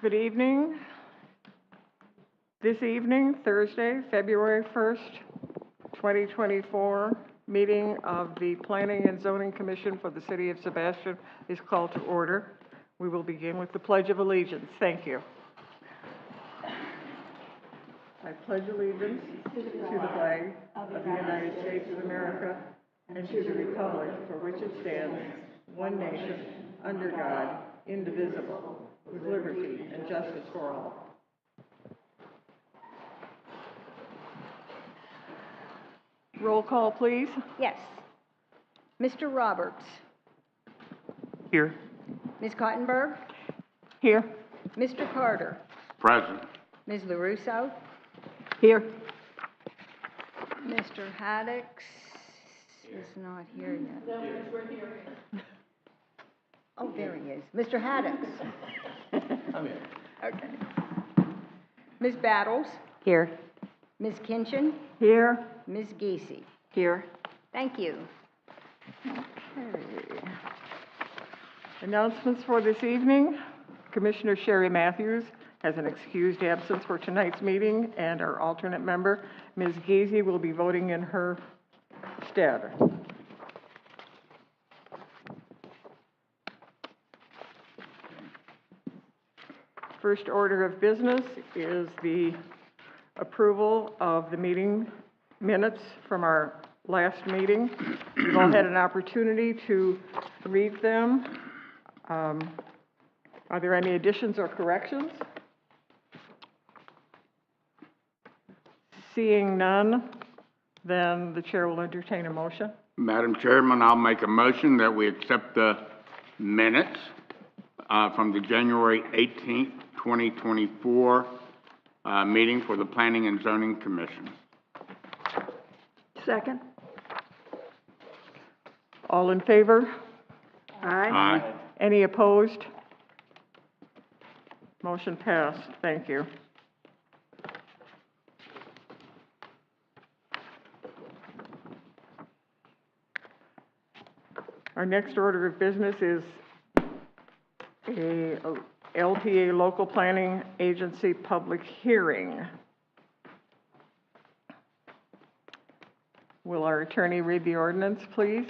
Good evening. This evening, Thursday, February 1st, 2024, meeting of the Planning and Zoning Commission for the City of Sebastian is called to order. We will begin with the Pledge of Allegiance. Thank you. I pledge allegiance to the flag of the United States of America and to the republic for which it stands, one nation, under God, indivisible, with liberty and justice for all. Roll call, please. Yes. Mr. Roberts. Here. Ms. Cottenberg. Here. Mr. Carter. Present. Ms. LaRusso. Here. Mr. Haddix is not here yet. No, we're here. Oh, there he is. Mr. Haddix. I'm here. Okay. Ms. Battles. Here. Ms. Kinchin. Here. Ms. Giese. Here. Thank you. Okay. Announcements for this evening. Commissioner Sherry Matthews has an excused absence for tonight's meeting, and our alternate member, Ms. Giese, will be voting in her stead. First order of business is the approval of the meeting minutes from our last meeting. We've all had an opportunity to read them. Are there any additions or corrections? Seeing none, then the chair will entertain a motion. Madam Chairman, I'll make a motion that we accept the minutes from the January 18th, 2024 meeting for the Planning and Zoning Commission. Second. All in favor? Aye. Any opposed? Motion passed. Thank you. Our next order of business is a LTA Local Planning Agency public hearing. Will our attorney read the ordinance, please?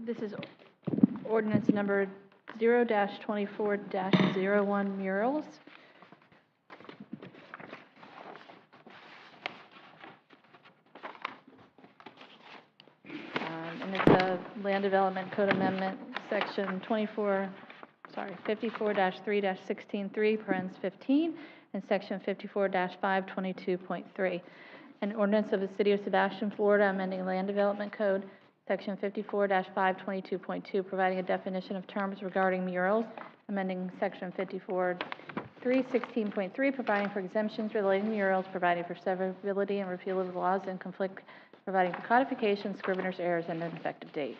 This is ordinance number 0-24-01 murals. And it's a land development code amendment, section 54-3-16.3, parens 15, and section 54-522.3. An ordinance of the City of Sebastian, Florida, amending land development code, section 54-522.2, providing a definition of terms regarding murals, amending section 54-3-16.3, providing for exemptions relating to murals, providing for severability and repeal of laws in conflict, providing for codification, scrivener's errors, and an effective date.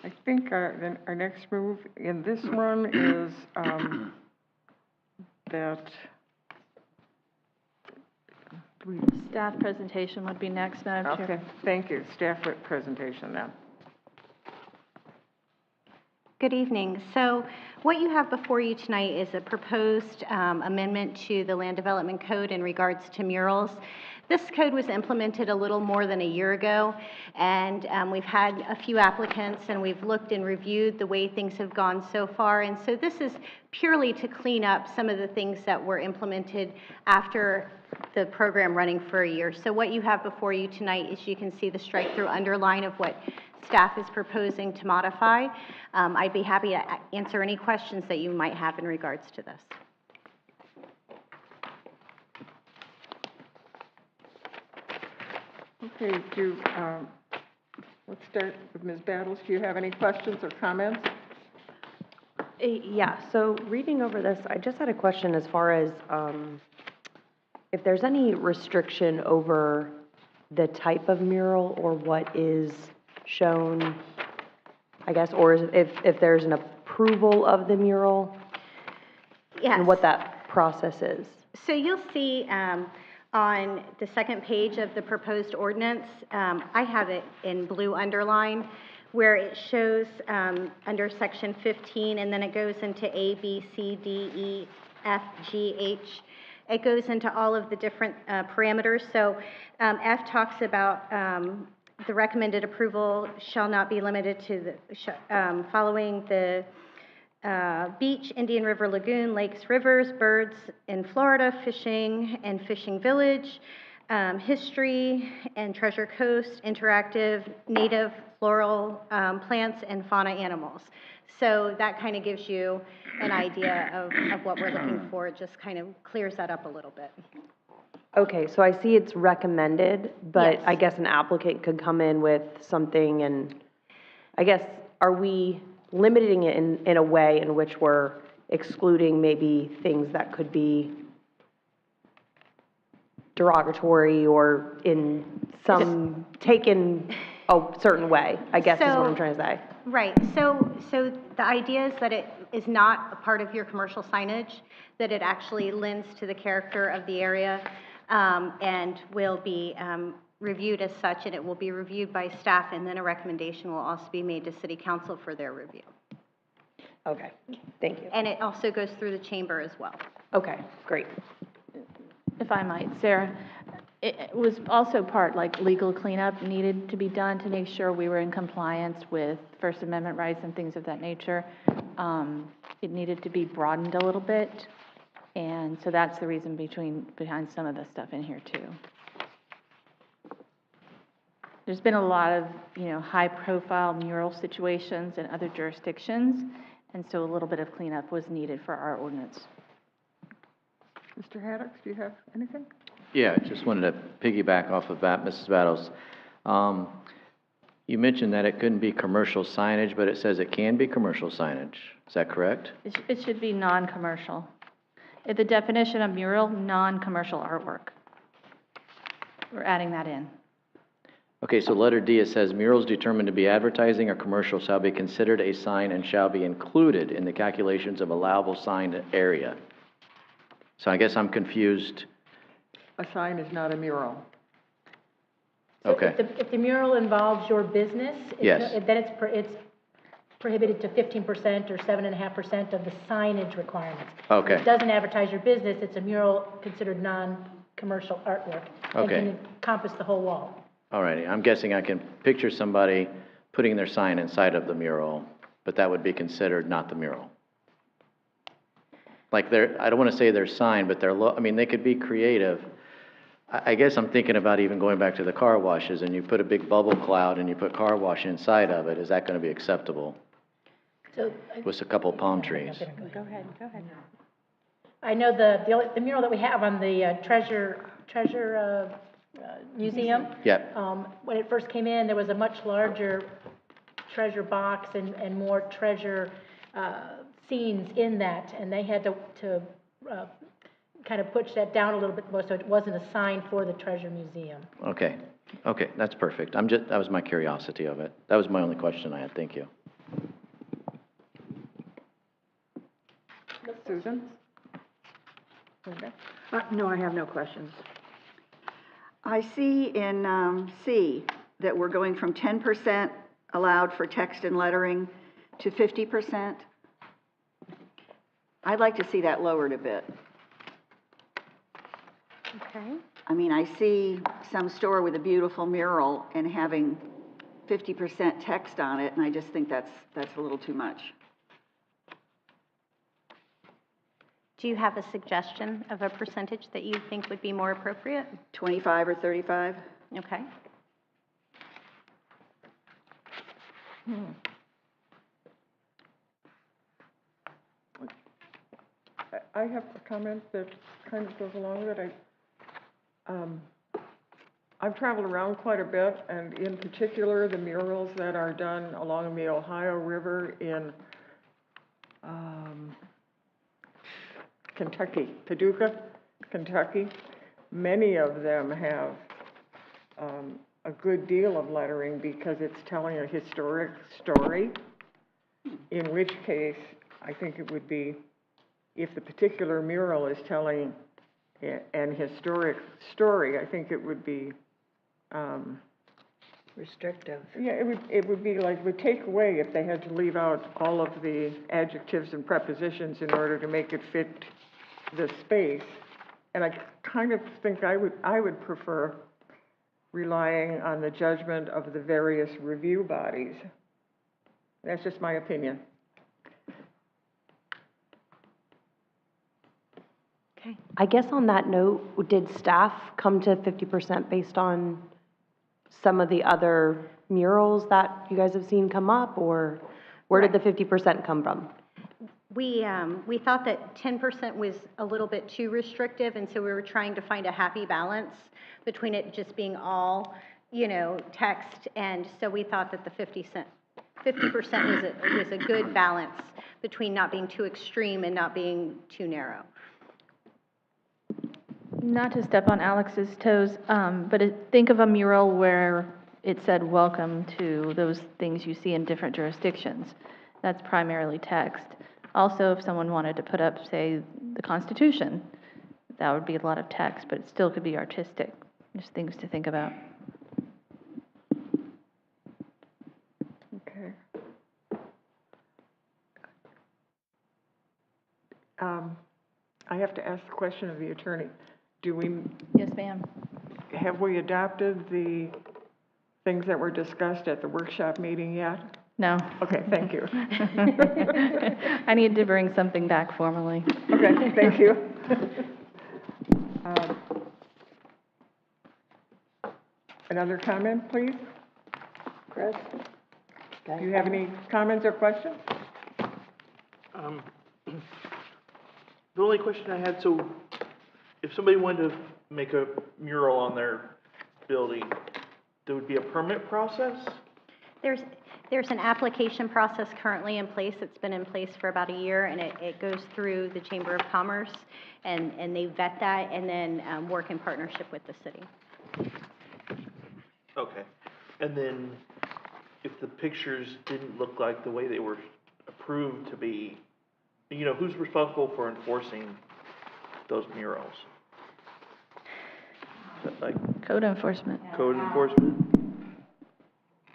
I think our next move in this one is that Staff presentation would be next, Madam Chair. okay, thank you. Staff presentation then. Good evening. So what you have before you tonight is a proposed amendment to the Land Development Code in regards to murals. This code was implemented a little more than a year ago, and we've had a few applicants, and we've looked and reviewed the way things have gone so far. And so this is purely to clean up some of the things that were implemented after the program running for a year. So what you have before you tonight is, you can see the strike-through underline of what staff is proposing to modify. I'd be happy to answer any questions that you might have in regards to this. Okay, let's start with Ms. Battles. Do you have any questions or comments? Yeah, so reading over this, I just had a question as far as if there's any restriction over the type of mural or what is shown, I guess, or if there's an approval of the mural Yes. and what that process is. So you'll see on the second page of the proposed ordinance, I have it in blue underline, where it shows under section 15, and then it goes into A, B, C, D, E, F, G, H. It goes into all of the different parameters. So F talks about the recommended approval shall not be limited to the following the beach, Indian River Lagoon, lakes, rivers, birds in Florida, fishing and fishing village, history and treasure coast, interactive, native, floral, plants, and fauna animals. So that kind of gives you an idea of what we're looking for. It just kind of clears that up a little bit. Okay, so I see it's recommended, but Yes. I guess an applicant could come in with something and, I guess, are we limiting it in a way in which we're excluding maybe things that could be derogatory or in some, taken a certain way, I guess is what I'm trying to say. Right, so the idea is that it is not a part of your commercial signage, that it actually lends to the character of the area, and will be reviewed as such, and it will be reviewed by staff, and then a recommendation will also be made to city council for their review. Okay, thank you. And it also goes through the chamber as well. Okay, great. If I might, Sarah, it was also part, like, legal cleanup needed to be done to make sure we were in compliance with First Amendment rights and things of that nature. It needed to be broadened a little bit, and so that's the reason behind some of the stuff in here, too. There's been a lot of, high-profile mural situations in other jurisdictions, and so a little bit of cleanup was needed for our ordinance. Mr. Haddocks, do you have anything? Yeah, I just wanted to piggyback off of that, Mrs. Battles. You mentioned that it couldn't be commercial signage, but it says it can be commercial signage. Is that correct? It should be non-commercial. The definition of mural, non-commercial artwork. We're adding that in. Okay, so letter D, it says murals determined to be advertising or commercial shall be considered a sign and shall be included in the calculations of allowable signed area. So I guess I'm confused. A sign is not a mural. So Okay. If the mural involves your business, Yes. then it's prohibited to 15% or 7.5% of the signage requirements. Okay. If it doesn't advertise your business, it's a mural considered non-commercial artwork. Okay. And can encompass the whole wall. All righty, I'm guessing I can picture somebody putting their sign inside of the mural, but that would be considered not the mural. Like I don't want to say their sign, but they could be creative. I guess I'm thinking about even going back to the car washes, and you put a big bubble cloud and you put car wash inside of it. Is that going to be acceptable? So, With a couple palm trees. Go ahead. I know the mural that we have on the treasure museum. Yep. When it first came in, there was a much larger treasure box and more treasure scenes in that, and they had to kind of push that down a little bit more, so it wasn't a sign for the treasure museum. Okay, that's perfect. That was my curiosity of it. That was my only question I had. Thank you. Susan? Okay. No, I have no questions. I see in C that we're going from 10% allowed for text and lettering to 50%. I'd like to see that lowered a bit. Okay. I mean, I see some store with a beautiful mural and having 50% text on it, and I just think that's a little too much. Do you have a suggestion of a percentage that you think would be more appropriate? 25 or 35? Okay. I have a comment that kind of goes along with it. I've traveled around quite a bit, and in particular, the murals that are done along the Ohio River in Paducah, Kentucky, many of them have a good deal of lettering because it's telling a historic story, in which case I think it would be, if the particular mural is telling an historic story, I think it would be Restrictive. yeah, it would be like, would take away if they had to leave out all of the adjectives and prepositions in order to make it fit the space. And I kind of think I would prefer relying on the judgment of the various review bodies. That's just my opinion. Okay. I guess on that note, did staff come to 50% based on some of the other murals that you guys have seen come up, or where did the 50% come from? We thought that 10% was a little bit too restrictive, and so we were trying to find a happy balance between it just being all, text, and so we thought that the 50% was a good balance between not being too extreme and not being too narrow. Not to step on Alex's toes, but think of a mural where it said welcome to those things you see in different jurisdictions. That's primarily text. Also, if someone wanted to put up, say, the Constitution, that would be a lot of text, but it still could be artistic. Just things to think about. Okay. I have to ask the question of the attorney. Yes, ma'am. Have we adopted the things that were discussed at the workshop meeting yet? No. Okay, thank you. I need to bring something back formally. Okay, thank you. Another comment, please? Chris? Do you have any comments or questions? The only question I had, so if somebody wanted to make a mural on their building, there would be a permit process? There's an application process currently in place. It's been in place for about a year, and it goes through the Chamber of Commerce, and they vet that and then work in partnership with the city. Okay. And then if the pictures didn't look like the way they were approved to be, who's responsible for enforcing those murals? Is that like Code enforcement. code enforcement?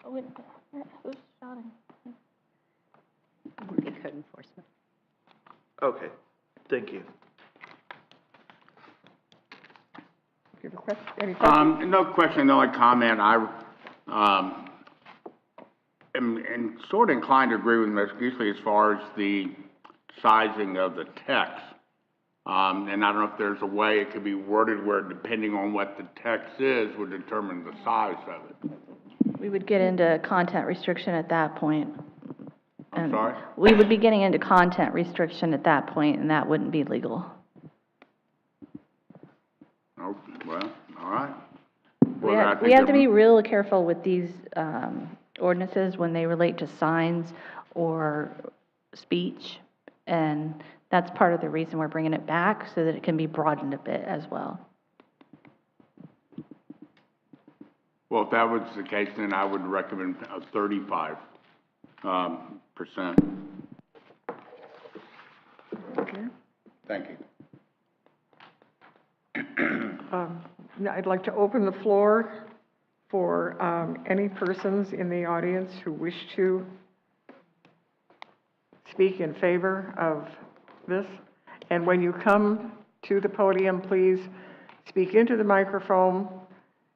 Oh, wait, who's shouting? Would be code enforcement. Okay, thank you. Do you have a question? Any questions? No question, the only comment, am sort of inclined to agree with Ms. Geesley as far as the sizing of the text. And I don't know if there's a way it could be worded where, depending on what the text is, would determine the size of it. We would get into content restriction at that point. I'm sorry? We would be getting into content restriction at that point, and that wouldn't be legal. Oh, well, all right. We Well, I have, think we have that to be real careful with these ordinances when they relate to signs or speech, and that's part of the reason we're bringing it back, so that it can be broadened a bit as well. Well, if that was the case, then I would recommend 35%. Okay. Thank you. Now I'd like to open the floor for any persons in the audience who wish to speak in favor of this. And when you come to the podium, please speak into the microphone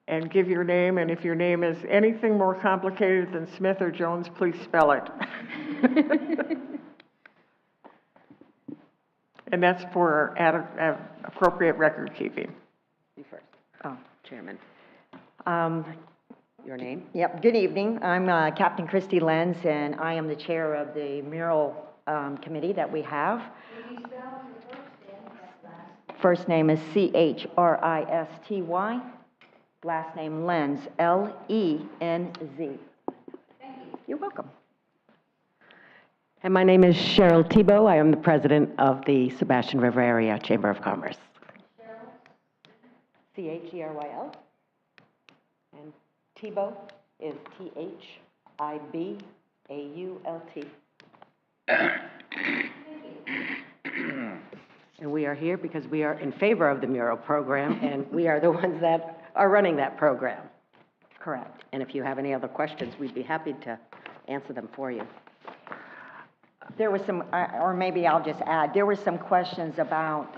and give your name. And if your name is anything more complicated than Smith or Jones, please spell it. And that's for appropriate record keeping. You first. Oh, Chairman. Your name? Yep, good evening. I'm Captain Christy Lenz, and I am the chair of the mural committee that we have. Will you spell your first name? First name is Christy. Last name Lenz, Lenz. Thank you. You're welcome. And my name is Cheryl Tebow. I am the president of the Sebastian River Area Chamber of Commerce. Cheryl. And Tebow is Thibault. And we are here because we are in favor of the mural program, and we are the ones that are running that program. Correct. And if you have any other questions, we'd be happy to answer them for you. There was some, or maybe I'll just add, there were some questions about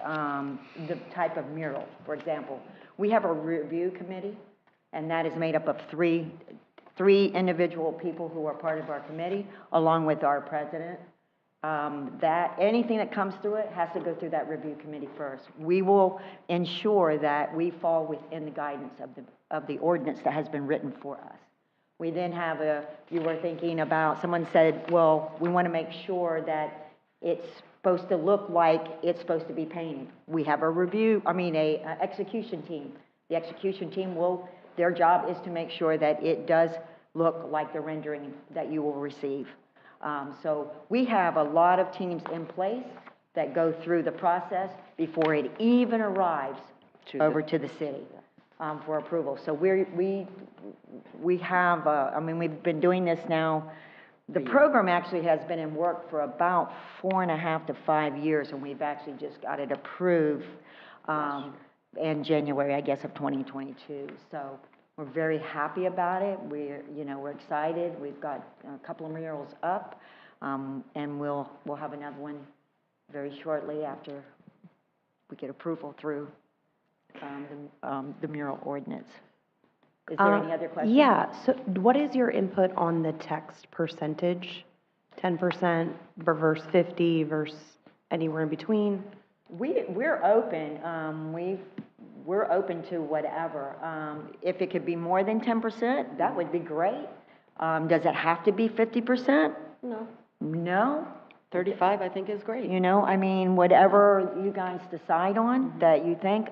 the type of mural. For example, we have a review committee, and that is made up of three individual people who are part of our committee, along with our president. That anything that comes through it has to go through that review committee first. We will ensure that we fall within the guidance of the ordinance that has been written for us. We then have you were thinking about, someone said, well, we want to make sure that it's supposed to look like it's supposed to be painted. We have a execution team. The execution team their job is to make sure that it does look like the rendering that you will receive. So we have a lot of teams in place that go through the process before it even arrives over to the city for approval. So we have, we've been doing this now. The program actually has been in work for about 4.5 to 5 years, and we've actually just got it approved in January, I guess, of 2022. So we're very happy about it. We're excited. We've got a couple of murals up, and we'll have another one very shortly after we get approval through the mural ordinance. Is there any other questions? Yeah, so what is your input on the text percentage? 10% versus 50 versus anywhere in between? We're open. We're open to whatever. If it could be more than 10%, that would be great. Does it have to be 50%? No. No? 35, I think, is great. Whatever you guys decide on that you think.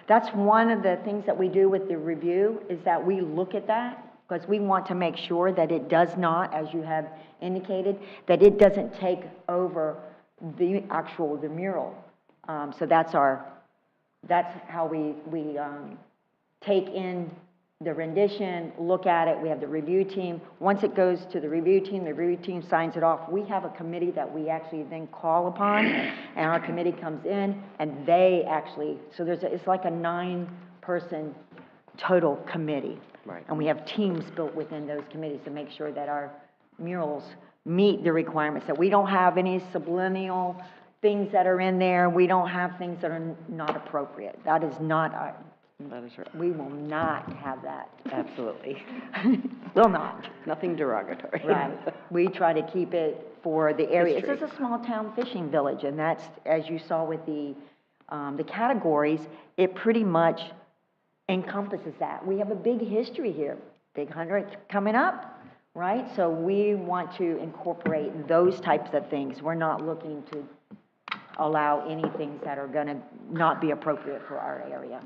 That's one of the things that we do with the review, is that we look at that, because we want to make sure that it does not, as you have indicated, that it doesn't take over the mural. So that's how we take in the rendition, look at it. We have the review team. Once it goes to the review team signs it off. We have a committee that we actually then call upon, and our committee comes in, and they actually, so it's like a 9-person total committee. Right. And we have teams built within those committees to make sure that our murals meet the requirements, that we don't have any subliminal things that are in there. We don't have things that are not appropriate. That is not That is right. we will not have that. Absolutely. Will not. Nothing derogatory. Right. We try to keep it for the area. It's just a small town fishing village, and that's, as you saw with the categories, it pretty much encompasses that. We have a big history here, big 100 coming up, right? So we want to incorporate those types of things. We're not looking to allow any things that are going to not be appropriate for our area.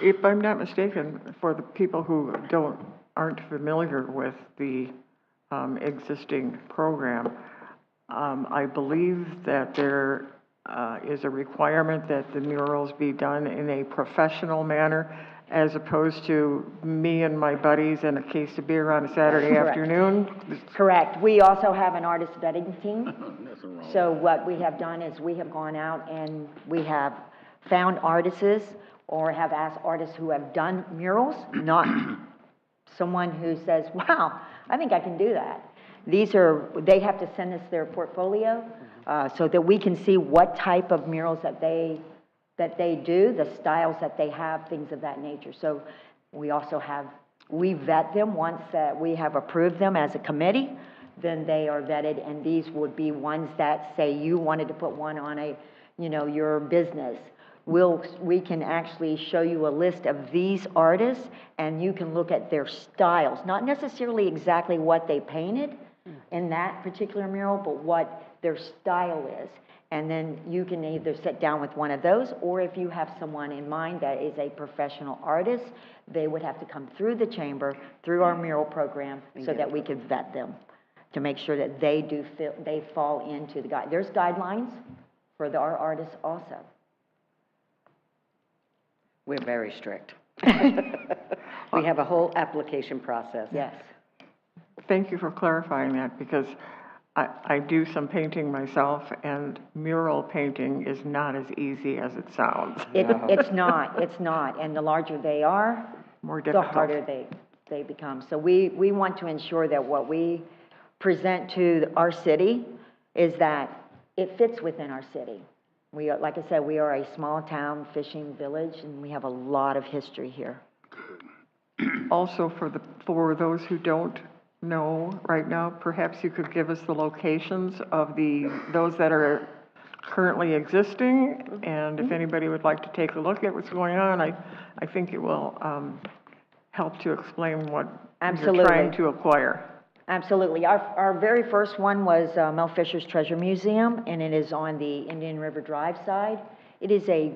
If I'm not mistaken, for the people who aren't familiar with the existing program, I believe that there is a requirement that the murals be done in a professional manner, as opposed to me and my buddies and a case of beer on a Saturday Correct. afternoon. Correct. We also have an artist vetting team. So what we have done is we have gone out and we have found artists, or have asked artists who have done murals, not someone who says, wow, I think I can do that. They have to send us their portfolio so that we can see what type of murals that they do, the styles that they have, things of that nature. So we vet them once that we have approved them as a committee, then they are vetted, and these would be ones that, say you wanted to put one on your business. We can actually show you a list of these artists, and you can look at their styles, not necessarily exactly what they painted in that particular mural, but what their style is. And then you can either sit down with one of those, or if you have someone in mind that is a professional artist, they would have to come through the chamber, through our mural program, so that we could vet them to make sure that they fall into the guide. There's guidelines for our artists also. We're very strict. We have a whole application process. Yes. Thank you for clarifying that, because I do some painting myself, and mural painting is not as easy as it sounds. It's not, and the larger they are, More the difficult. harder they become. So we want to ensure that what we present to our city is that it fits within our city. We are, like I said, we are a small town fishing village, and we have a lot of history here. Also, for those who don't know right now, perhaps you could give us the locations of those that are currently existing, and if anybody would like to take a look at what's going on, I think it will help to explain what Absolutely. you're trying to acquire. Absolutely. Our very first one was Mel Fisher's Treasure Museum, and it is on the Indian River Drive side. It is a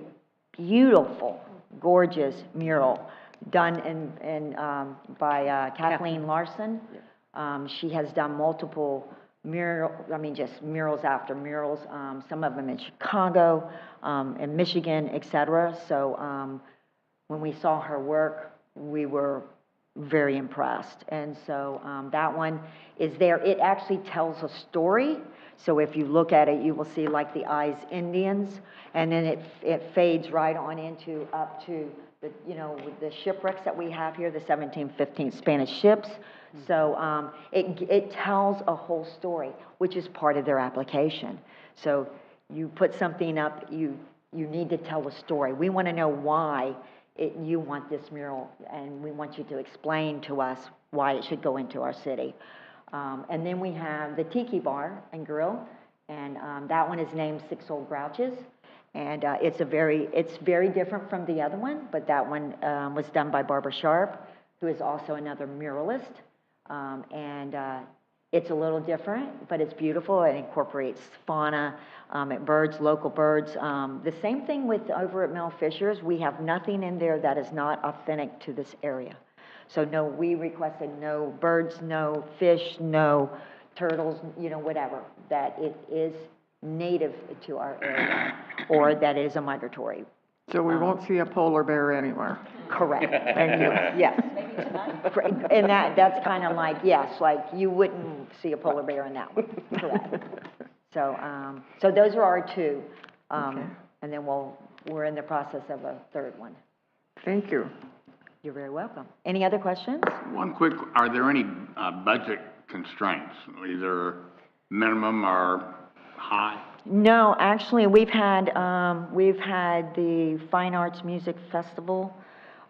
beautiful, gorgeous mural done by Kathleen Larson. She has done multiple just murals after murals, some of them in Chicago, in Michigan, etc. So when we saw her work, we were very impressed. And so that one is there. It actually tells a story. So if you look at it, you will see like the eyes Indians, and then it fades right on up to the shipwrecks that we have here, the 17th, 15th Spanish ships. So it tells a whole story, which is part of their application. So you put something up, you need to tell a story. We want to know why you want this mural, and we want you to explain to us why it should go into our city. And then we have the Tiki Bar and Grill, and that one is named Six Old Grouches. And it's very different from the other one, but that one was done by Barbara Sharp, who is also another muralist. It's a little different, but it's beautiful. It incorporates fauna, birds, local birds. The same thing with over at Mel Fisher's. We have nothing in there that is not authentic to this area. So no, we requested no birds, no fish, no turtles, whatever, that it is native to our area or that it is a migratory. So we won't see a polar bear anywhere. Correct. Thank you. Yes. Maybe tonight. And that's kind of like, yes, like you wouldn't see a polar bear in that one. Correct. So those are our two. Okay. And then we're in the process of a third one. Thank you. You're very welcome. Any other questions? One quick, are there any budget constraints, either minimum or high? No, actually, we've had the Fine Arts Music Festival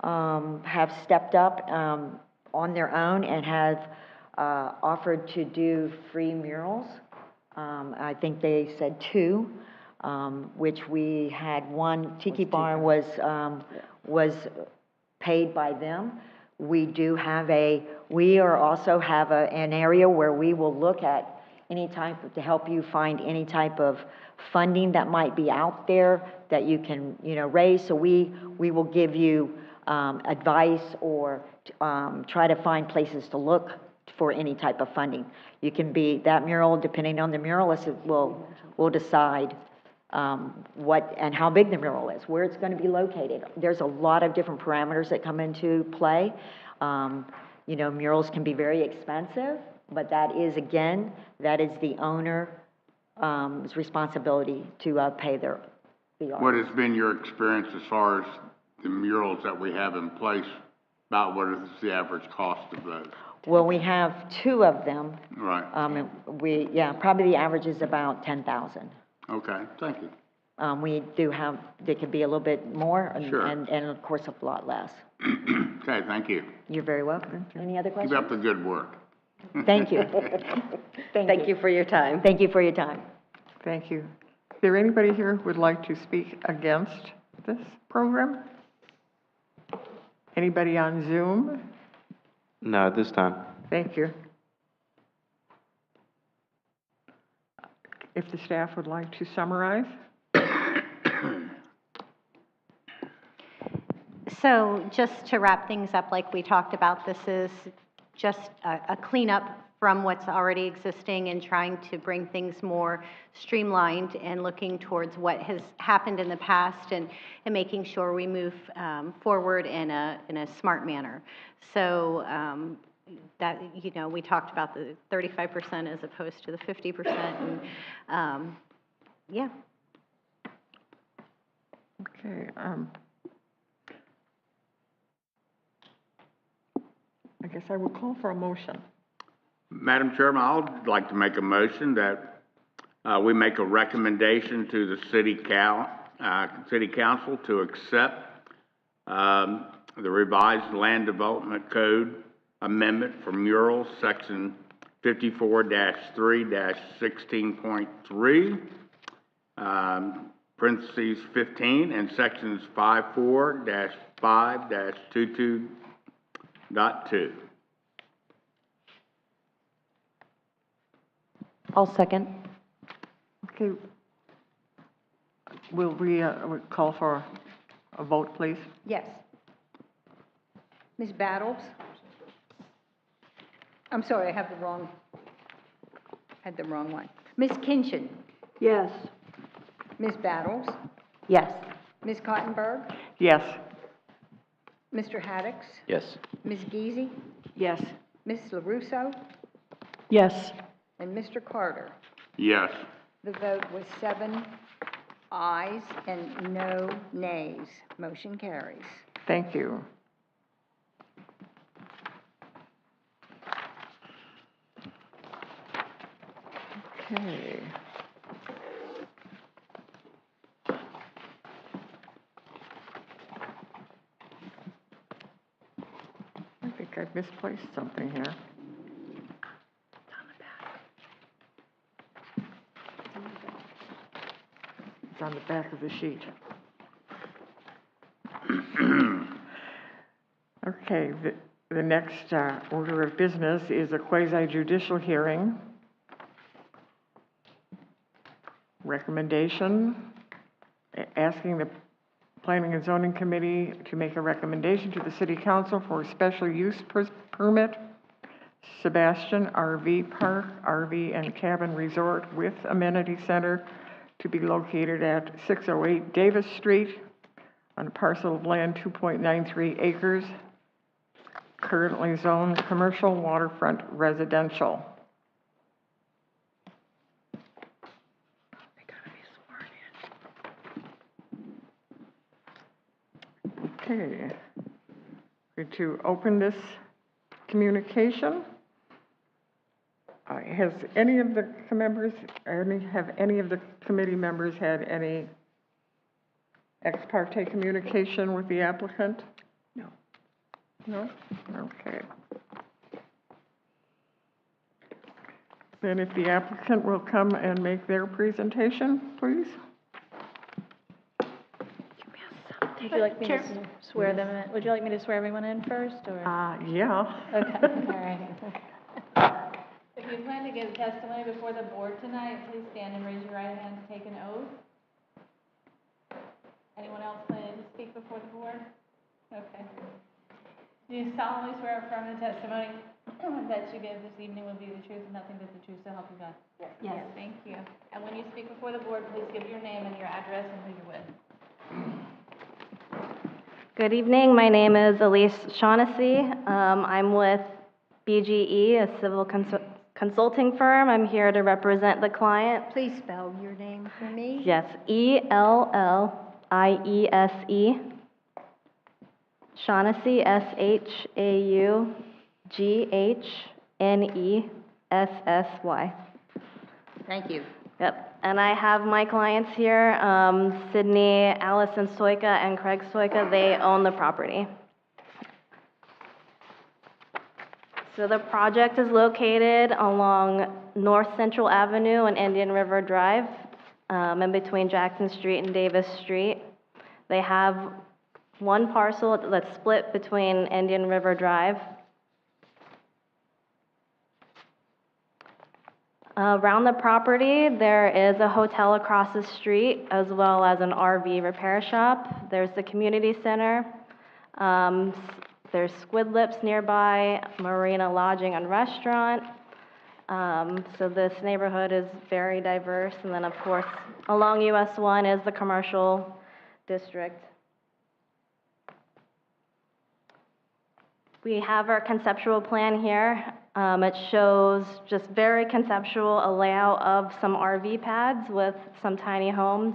have stepped up on their own and have offered to do free murals. I think they said 2, which we had one. Tiki Bar was paid by them. We also have an area where we will look at any type to help you find any type of funding that might be out there that you can, raise. So we will give you advice or try to find places to look for any type of funding. You can be that mural, depending on the muralist, will decide what and how big the mural is, where it's going to be located. There's a lot of different parameters that come into play. Murals can be very expensive, but that is the owner's responsibility to pay the artist. What has been your experience as far as the murals that we have in place? About what is the average cost of those? Well, we have 2 of them. Right. Probably the average is about $10,000. Okay, thank you. We do have, they could be a little bit more, Sure. and of course a lot less. Okay, thank you. You're very welcome. Any other questions? Keep up the good work. Thank you. Thank you for your time. Thank you for your time. Thank you. Is there anybody here who would like to speak against this program? Anybody on Zoom? No, at this time. Thank you. If the staff would like to summarize? So just to wrap things up, like we talked about, this is just a cleanup from what's already existing and trying to bring things more streamlined and looking towards what has happened in the past and making sure we move forward in a smart manner. So that, you know, we talked about the 35% as opposed to the 50%, and yeah. Okay, I guess I would call for a motion. Madam Chairman, I'd like to make a motion that we make a recommendation to the City Council to accept the revised Land Development Code amendment for murals, Section 54-3-16.3, parentheses 15, and Sections 54-5-22.2. I'll second. Okay. Will we call for a vote, please? Yes. Ms. Battles? I'm sorry, I had the wrong one. Ms. Kinchin? Yes. Ms. Battles? Yes. Ms. Cottenberg? Yes. Mr. Haddix? Yes. Ms. Geezy? Yes. Ms. LaRusso? Yes. And Mr. Carter? Yes. The vote was 7 ayes and no nays. Motion carries. Thank you. Okay. I think I've misplaced something here. It's on the back of the sheet. Okay, the next order of business is a quasi-judicial hearing. Recommendation, asking the Planning and Zoning Committee to make a recommendation to the City Council for a special use permit, Sebastian RV Park, RV and Cabin Resort with Amenity Center to be located at 608 Davis Street on a parcel of land 2.93 acres, currently zoned commercial waterfront residential. Okay. Going to open this communication. Has any of the members, have any of the committee members had any ex parte communication with the applicant? No. No? Okay. Then if the applicant will come and make their presentation, please. Would you like me to swear them in? Would you like me to swear everyone in first, or? Yeah. Okay, all right. If you plan to give testimony before the board tonight, please stand and raise your right hand to take an oath. Anyone else planning to speak before the board? Okay. Do you solemnly swear or affirm the testimony that you give this evening will be the truth and nothing but the truth, so help you God? Yes. Yes. Thank you. And when you speak before the board, please give your name and your address and who you're with. Good evening. My name is Elise Shaughnessy. I'm with BGE, a civil consulting firm. I'm here to represent the client. Please spell your name for me. Yes, Elliese. Shaughnessy, Shaughnesssy. Thank you. Yep. And I have my clients here, Sydney, Allison Soika, and Craig Soika. They own the property. So the project is located along North Central Avenue and Indian River Drive, in between Jackson Street and Davis Street. They have one parcel that's split between Indian River Drive. Around the property, there is a hotel across the street, as well as an RV repair shop. There's the community center. There's Squid Lips nearby, Marina Lodging and Restaurant. So this neighborhood is very diverse, and then, of course, along US 1 is the commercial district. We have our conceptual plan here. It shows just very conceptual a layout of some RV pads with some tiny homes.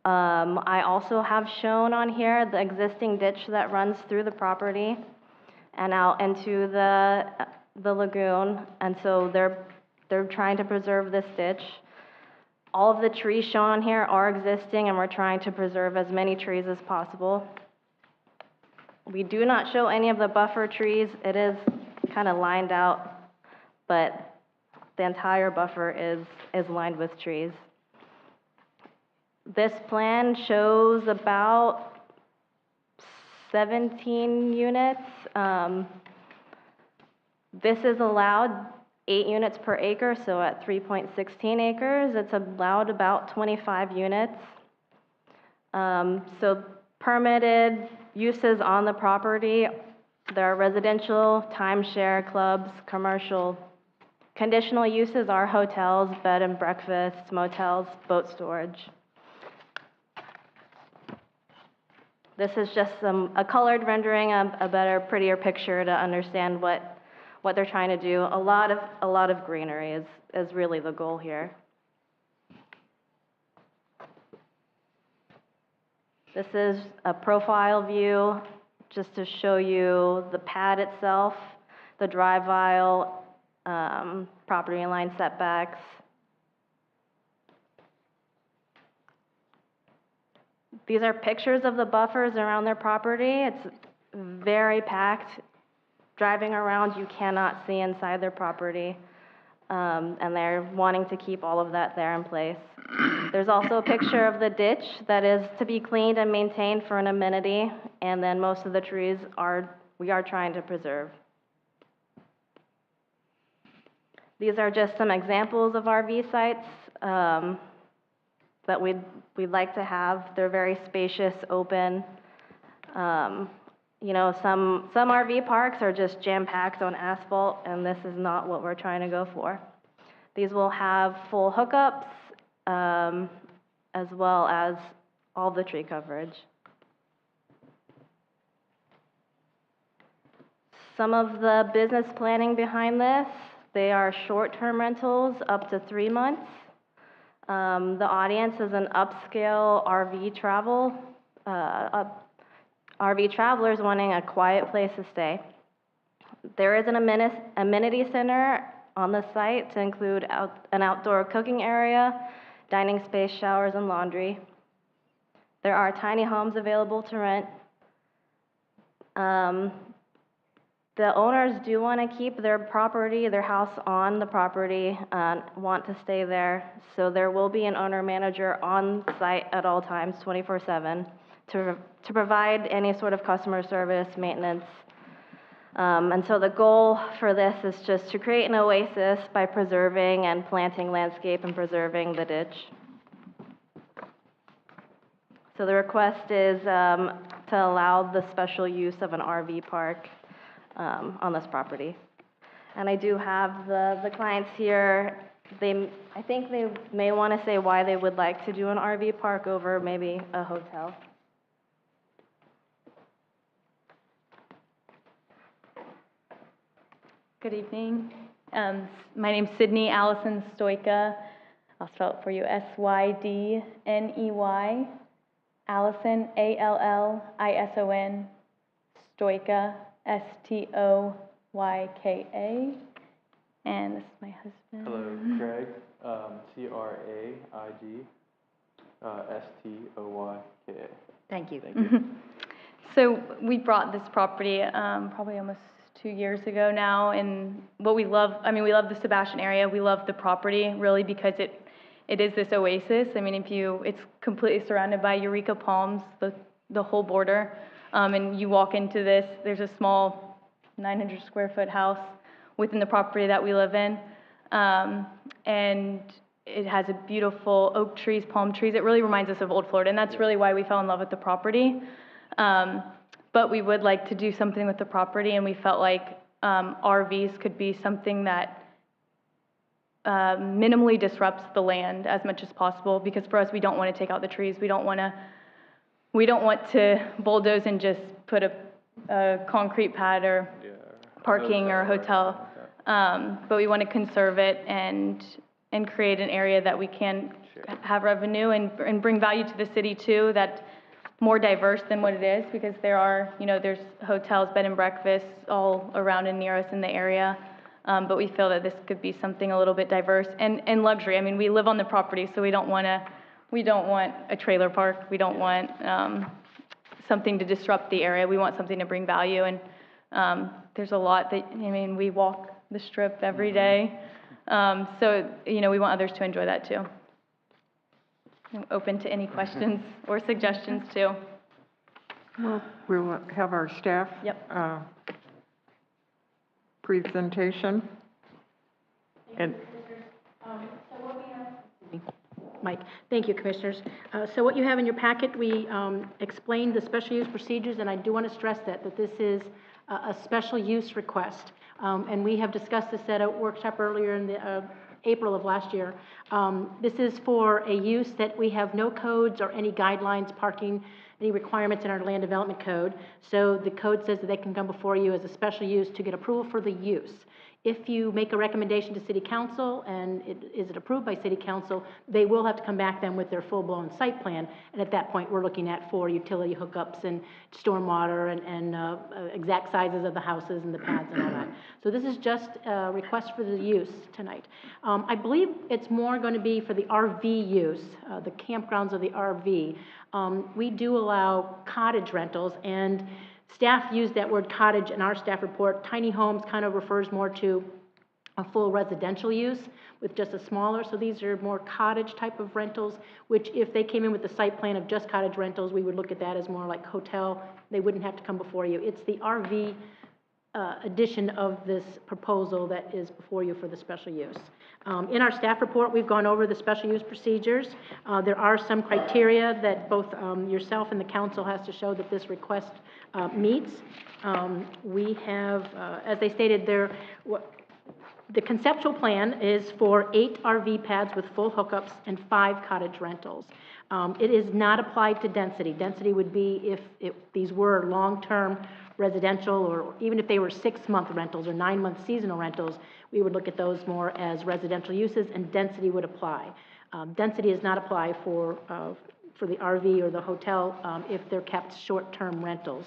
I also have shown on here the existing ditch that runs through the property and out into the lagoon, and so they're trying to preserve this ditch. All of the trees shown on here are existing, and we're trying to preserve as many trees as possible. We do not show any of the buffer trees. It is kind of lined out, but the entire buffer is lined with trees. This plan shows about 17 units. This is allowed 8 units per acre, so at 3.16 acres, it's allowed about 25 units. So permitted uses on the property, there are residential, timeshare, clubs, commercial. Conditional uses are hotels, bed and breakfasts, motels, boat storage. This is just a colored rendering, a better, prettier picture to understand what they're trying to do. A lot of greenery is really the goal here. This is a profile view just to show you the pad itself, the drive aisle, property line setbacks. These are pictures of the buffers around their property. It's very packed. Driving around, you cannot see inside their property, and they're wanting to keep all of that there in place. There's also a picture of the ditch that is to be cleaned and maintained for an amenity, and then most of the trees we are trying to preserve. These are just some examples of RV sites that we'd like to have. They're very spacious, open. You know, some RV parks are just jam-packed on asphalt, and this is not what we're trying to go for. These will have full hookups, as well as all the tree coverage. Some of the business planning behind this, they are short-term rentals up to 3 months. The audience is an upscale RV travel, RV travelers wanting a quiet place to stay. There is an amenity center on the site to include an outdoor cooking area, dining space, showers, and laundry. There are tiny homes available to rent. The owners do want to keep their property, their house on the property, want to stay there. So there will be an owner-manager on site at all times, 24/7, to provide any sort of customer service, maintenance. And so the goal for this is just to create an oasis by preserving and planting landscape and preserving the ditch. So the request is to allow the special use of an RV park on this property. And I do have the clients here. I think they may want to say why they would like to do an RV park over maybe a hotel. Good evening. My name's Sydney Allison Stoika. I'll spell it for you, Sydney. Allison, Allison, Stoika, Stoyka. And this is my husband. Hello, Craig, Craig, Stoyka. Thank you. Thank you. So we brought this property probably almost 2 years ago now, and what we love, we love the Sebastian area. We love the property really because it is this oasis. It's completely surrounded by Eureka palms, the whole border, and you walk into this. There's a small 900 square foot house within the property that we live in, and it has a beautiful oak trees, palm trees. It really reminds us of Old Florida, and that's really why we fell in love with the property. But we would like to do something with the property, and we felt like RVs could be something that minimally disrupts the land as much as possible, because for us, we don't want to take out the trees. We don't want to bulldoze and just put a concrete pad or parking or hotel. But we want to conserve it and create an area that we can have revenue and bring value to the city too, that's more diverse than what it is, because there are, there's hotels, bed and breakfasts all around and near us in the area. But we feel that this could be something a little bit diverse and luxury. I mean, we live on the property, so we don't want a trailer park. We don't want something to disrupt the area. We want something to bring value. And there's a lot that, we walk the strip every day. So, we want others to enjoy that too. I'm open to any questions or suggestions too. Well, we'll have our staff presentation. And Mike, thank you, Commissioners. So what you have in your packet, we explained the special use procedures, and I do want to stress that this is a special use request. And we have discussed this at a workshop earlier in the April of last year. This is for a use that we have no codes or any guidelines, parking, any requirements in our land development code. So the code says that they can come before you as a special use to get approval for the use. If you make a recommendation to City Council and is it approved by City Council, they will have to come back then with their full-blown site plan. And at that point, we're looking at for utility hookups and stormwater and exact sizes of the houses and the pads and all that. So this is just a request for the use tonight. I believe it's more going to be for the RV use, the campgrounds of the RV. We do allow cottage rentals, and staff used that word cottage in our staff report. Tiny homes kind of refers more to a full residential use with just a smaller, so these are more cottage type of rentals, which if they came in with the site plan of just cottage rentals, we would look at that as more like hotel. They wouldn't have to come before you. It's the RV edition of this proposal that is before you for the special use. In our staff report, we've gone over the special use procedures. There are some criteria that both yourself and the council has to show that this request meets. We have, as they stated, the conceptual plan is for 8 RV pads with full hookups and 5 cottage rentals. It is not applied to density. Density would be if these were long-term residential, or even if they were 6-month rentals or 9-month seasonal rentals, we would look at those more as residential uses, and density would apply. Density does not apply for the RV or the hotel if they're kept short-term rentals.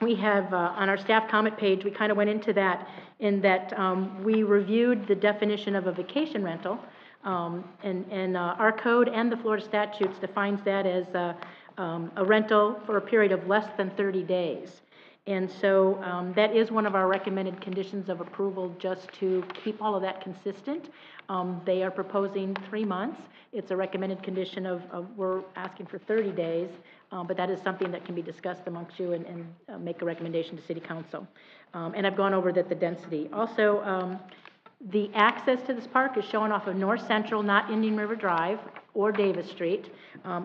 We have, on our staff comment page, we kind of went into that in that we reviewed the definition of a vacation rental, and our code and the Florida statutes defines that as a rental for a period of less than 30 days. And so that is one of our recommended conditions of approval, just to keep all of that consistent. They are proposing 3 months. It's a recommended condition of we're asking for 30 days, but that is something that can be discussed amongst you and make a recommendation to City Council. And I've gone over that the density. Also, the access to this park is shown off of North Central, not Indian River Drive or Davis Street,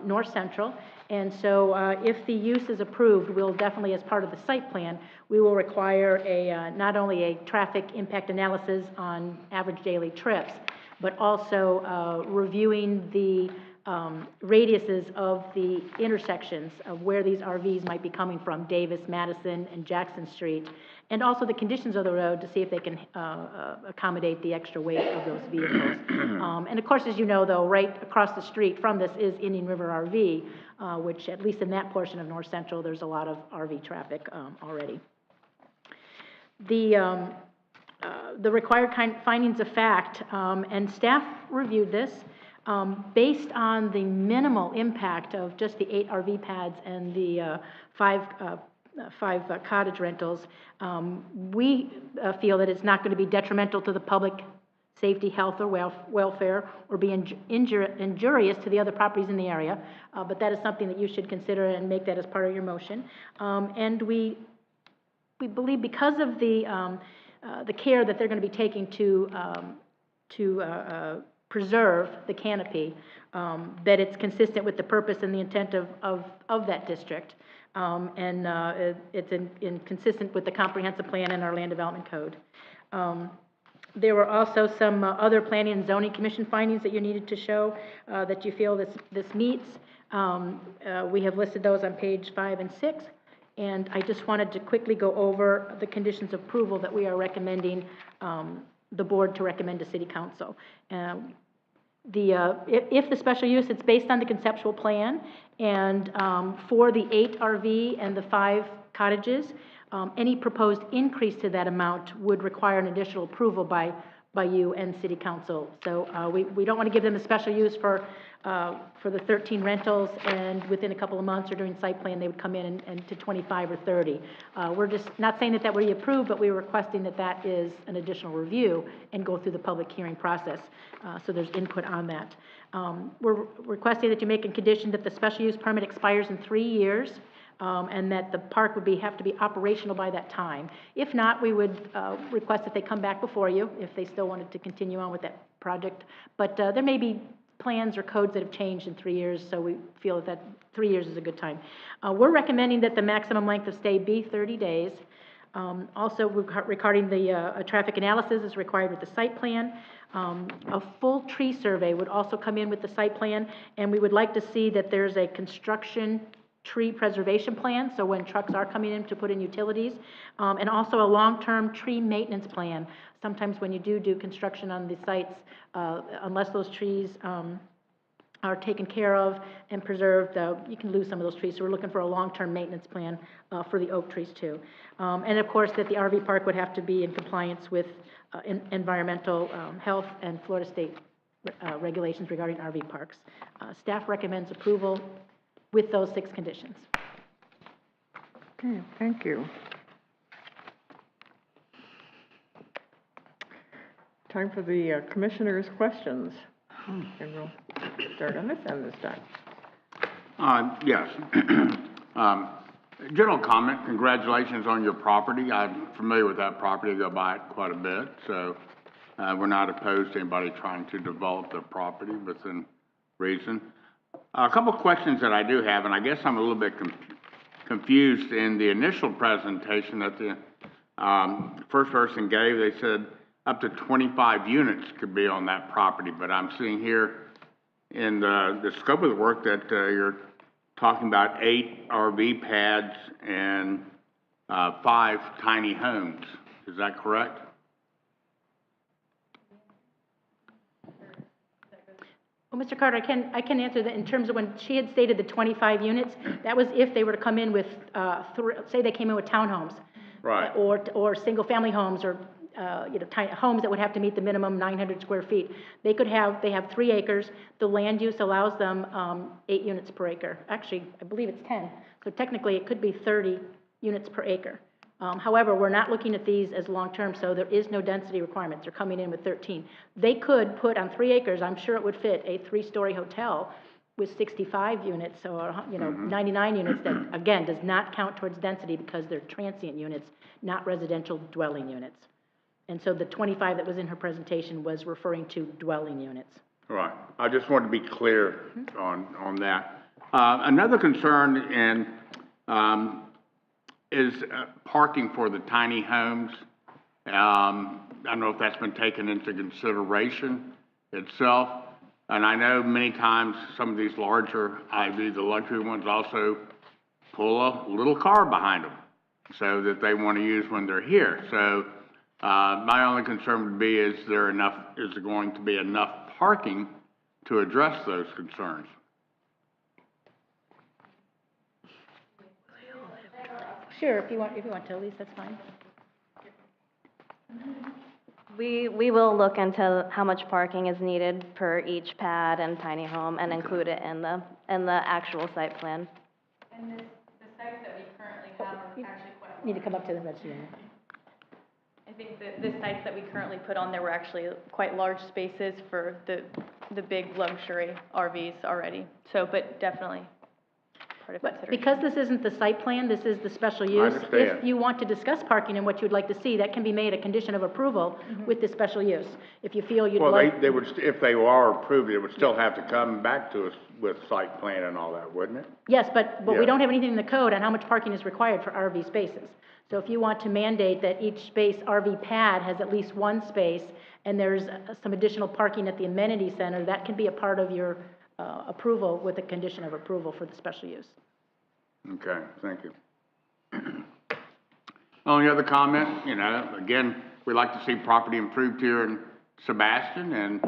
North Central. And so if the use is approved, we'll definitely, as part of the site plan, we will require a not only a traffic impact analysis on average daily trips, but also reviewing the radiuses of the intersections of where these RVs might be coming from, Davis, Madison, and Jackson Street, and also the conditions of the road to see if they can accommodate the extra weight of those vehicles. And of course, as you know, though, right across the street from this is Indian River RV, which at least in that portion of North Central, there's a lot of RV traffic already. The required findings of fact, and staff reviewed this, based on the minimal impact of just the 8 RV pads and the 5 cottage rentals, we feel that it's not going to be detrimental to the public safety, health, or welfare, or be injurious to the other properties in the area, but that is something that you should consider and make that as part of your motion. And we believe, because of the care that they're going to be taking to preserve the canopy, that it's consistent with the purpose and the intent of that district, and it's consistent with the comprehensive plan and our land development code. There were also some other planning and zoning commission findings that you needed to show that you feel this meets. We have listed those on page 5 and 6, and I just wanted to quickly go over the conditions of approval that we are recommending the board to recommend to City Council. If the special use, it's based on the conceptual plan, and for the 8 RV and the 5 cottages, any proposed increase to that amount would require an additional approval by you and City Council. So we don't want to give them a special use for the 13 rentals, and within a couple of months or during site plan, they would come in and to 25 or 30. We're just not saying that that would be approved, but we're requesting that that is an additional review and go through the public hearing process. So there's input on that. We're requesting that you make a condition that the special use permit expires in 3 years. And that the park would have to be operational by that time. If not, we would request that they come back before you if they still wanted to continue on with that project. But there may be plans or codes that have changed in 3 years, so we feel that 3 years is a good time. We're recommending that the maximum length of stay be 30 days. Also, regarding the traffic analysis is required with the site plan. A full tree survey would also come in with the site plan, and we would like to see that there's a construction tree preservation plan, so when trucks are coming in to put in utilities, and also a long-term tree maintenance plan. Sometimes when you do construction on the sites, unless those trees are taken care of and preserved, you can lose some of those trees. So we're looking for a long-term maintenance plan for the oak trees too. And of course that the RV park would have to be in compliance with environmental health and Florida state regulations regarding RV parks. Staff recommends approval with those 6 conditions. Okay, thank you. Time for the commissioners' questions. And we'll start on this end this time. Yes. General comment, congratulations on your property. I'm familiar with that property, I go by it quite a bit, so we're not opposed to anybody trying to develop their property within reason. A couple of questions that I do have, and I guess I'm a little bit confused in the initial presentation that the first person gave. They said up to 25 units could be on that property, but I'm seeing here in the scope of the work that you're talking about 8 RV pads and 5 tiny homes. Is that correct? Well, Mr. Carter, I can answer that in terms of when she had stated the 25 units, that was if they were to come in with, say they came in with townhomes. Right. Or single-family homes, or, tiny homes that would have to meet the minimum 900 square feet. They have 3 acres. The land use allows them 8 units per acre. Actually, I believe it's 10. So technically, it could be 30 units per acre. However, we're not looking at these as long-term, so there is no density requirements. They're coming in with 13. They could put on 3 acres, I'm sure it would fit a 3-story hotel with 65 units, or 99 units that, again, does not count towards density because they're transient units, not residential dwelling units. And so the 25 that was in her presentation was referring to dwelling units. Right. I just wanted to be clear on that. Another concern is parking for the tiny homes. I don't know if that's been taken into consideration itself. And I know many times some of these larger IVs, the luxury ones, also pull a little car behind them so that they want to use when they're here. So my only concern would be, is there going to be enough parking to address those concerns? Sure, if you want to, Elise, that's fine. We will look into how much parking is needed per each pad and tiny home and include it in the actual site plan. And the sites that we currently have are actually quite. Need to come up to the register. I think that the sites that we currently put on there were actually quite large spaces for the big luxury RVs already. So, but definitely part of But consideration. because this isn't the site plan, this is the special use. understand. If you want to discuss parking and what you'd like to see, that can be made a condition of approval with the special use. If you feel you'd Well, like. they would, if they are approved, it would still have to come back to us with site plan and all that, wouldn't it? Yes, but we Yeah. don't have anything in the code on how much parking is required for RV spaces. So if you want to mandate that each space RV pad has at least one space, and there's some additional parking at the amenity center, that can be a part of your approval with a condition of approval for the special use. Okay, thank you. Only other comment, again, we like to see property improved here in Sebastian, and,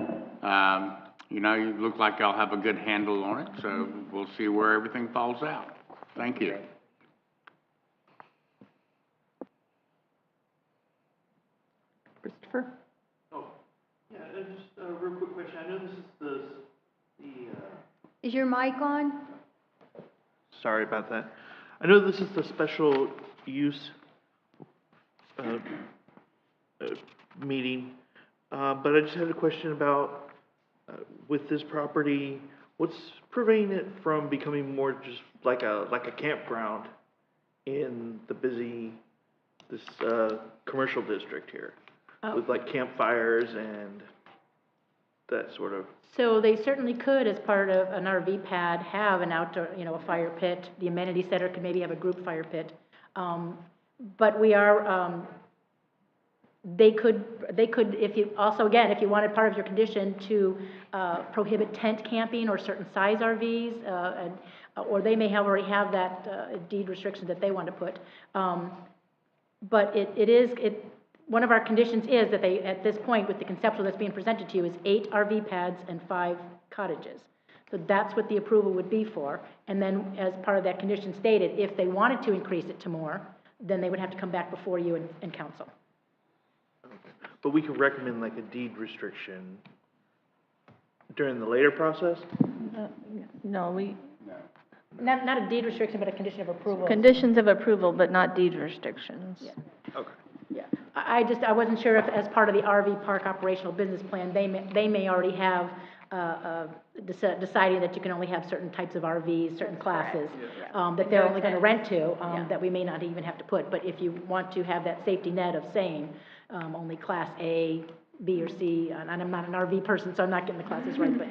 you look like y'all have a good handle on it, so we'll see where everything falls out. Thank you. Christopher? Oh, yeah, just a real quick question. I know this is Is your mic on? sorry about that. I know this is the special use meeting, but I just had a question about, with this property, what's preventing it from becoming more just like a campground in the busy, this commercial district here? With like campfires and that sort of. So they certainly could, as part of an RV pad, have an outdoor, a fire pit. The amenity center could maybe have a group fire pit. But we are, they could, if you, also again, if you wanted part of your condition to prohibit tent camping or certain size RVs, or they may already have that deed restriction that they want to put. But one of our conditions is that they, at this point, with the conceptual that's being presented to you, is 8 RV pads and 5 cottages. So that's what the approval would be for. And then, as part of that condition stated, if they wanted to increase it to more, then they would have to come back before you and council. But we could recommend like a deed restriction during the later process? No, Not a deed restriction, but a condition of approval. conditions of approval, but not deed restrictions. Yeah. Okay. Yeah, I wasn't sure if, as part of the RV park operational business plan, they may already have, deciding that you can only have certain types of RVs, certain classes, that they're only gonna rent to, that we may not even have to put. But if you want to have that safety net of saying, only class A, B, or C, and I'm not an RV person, so I'm not getting the classes right, but,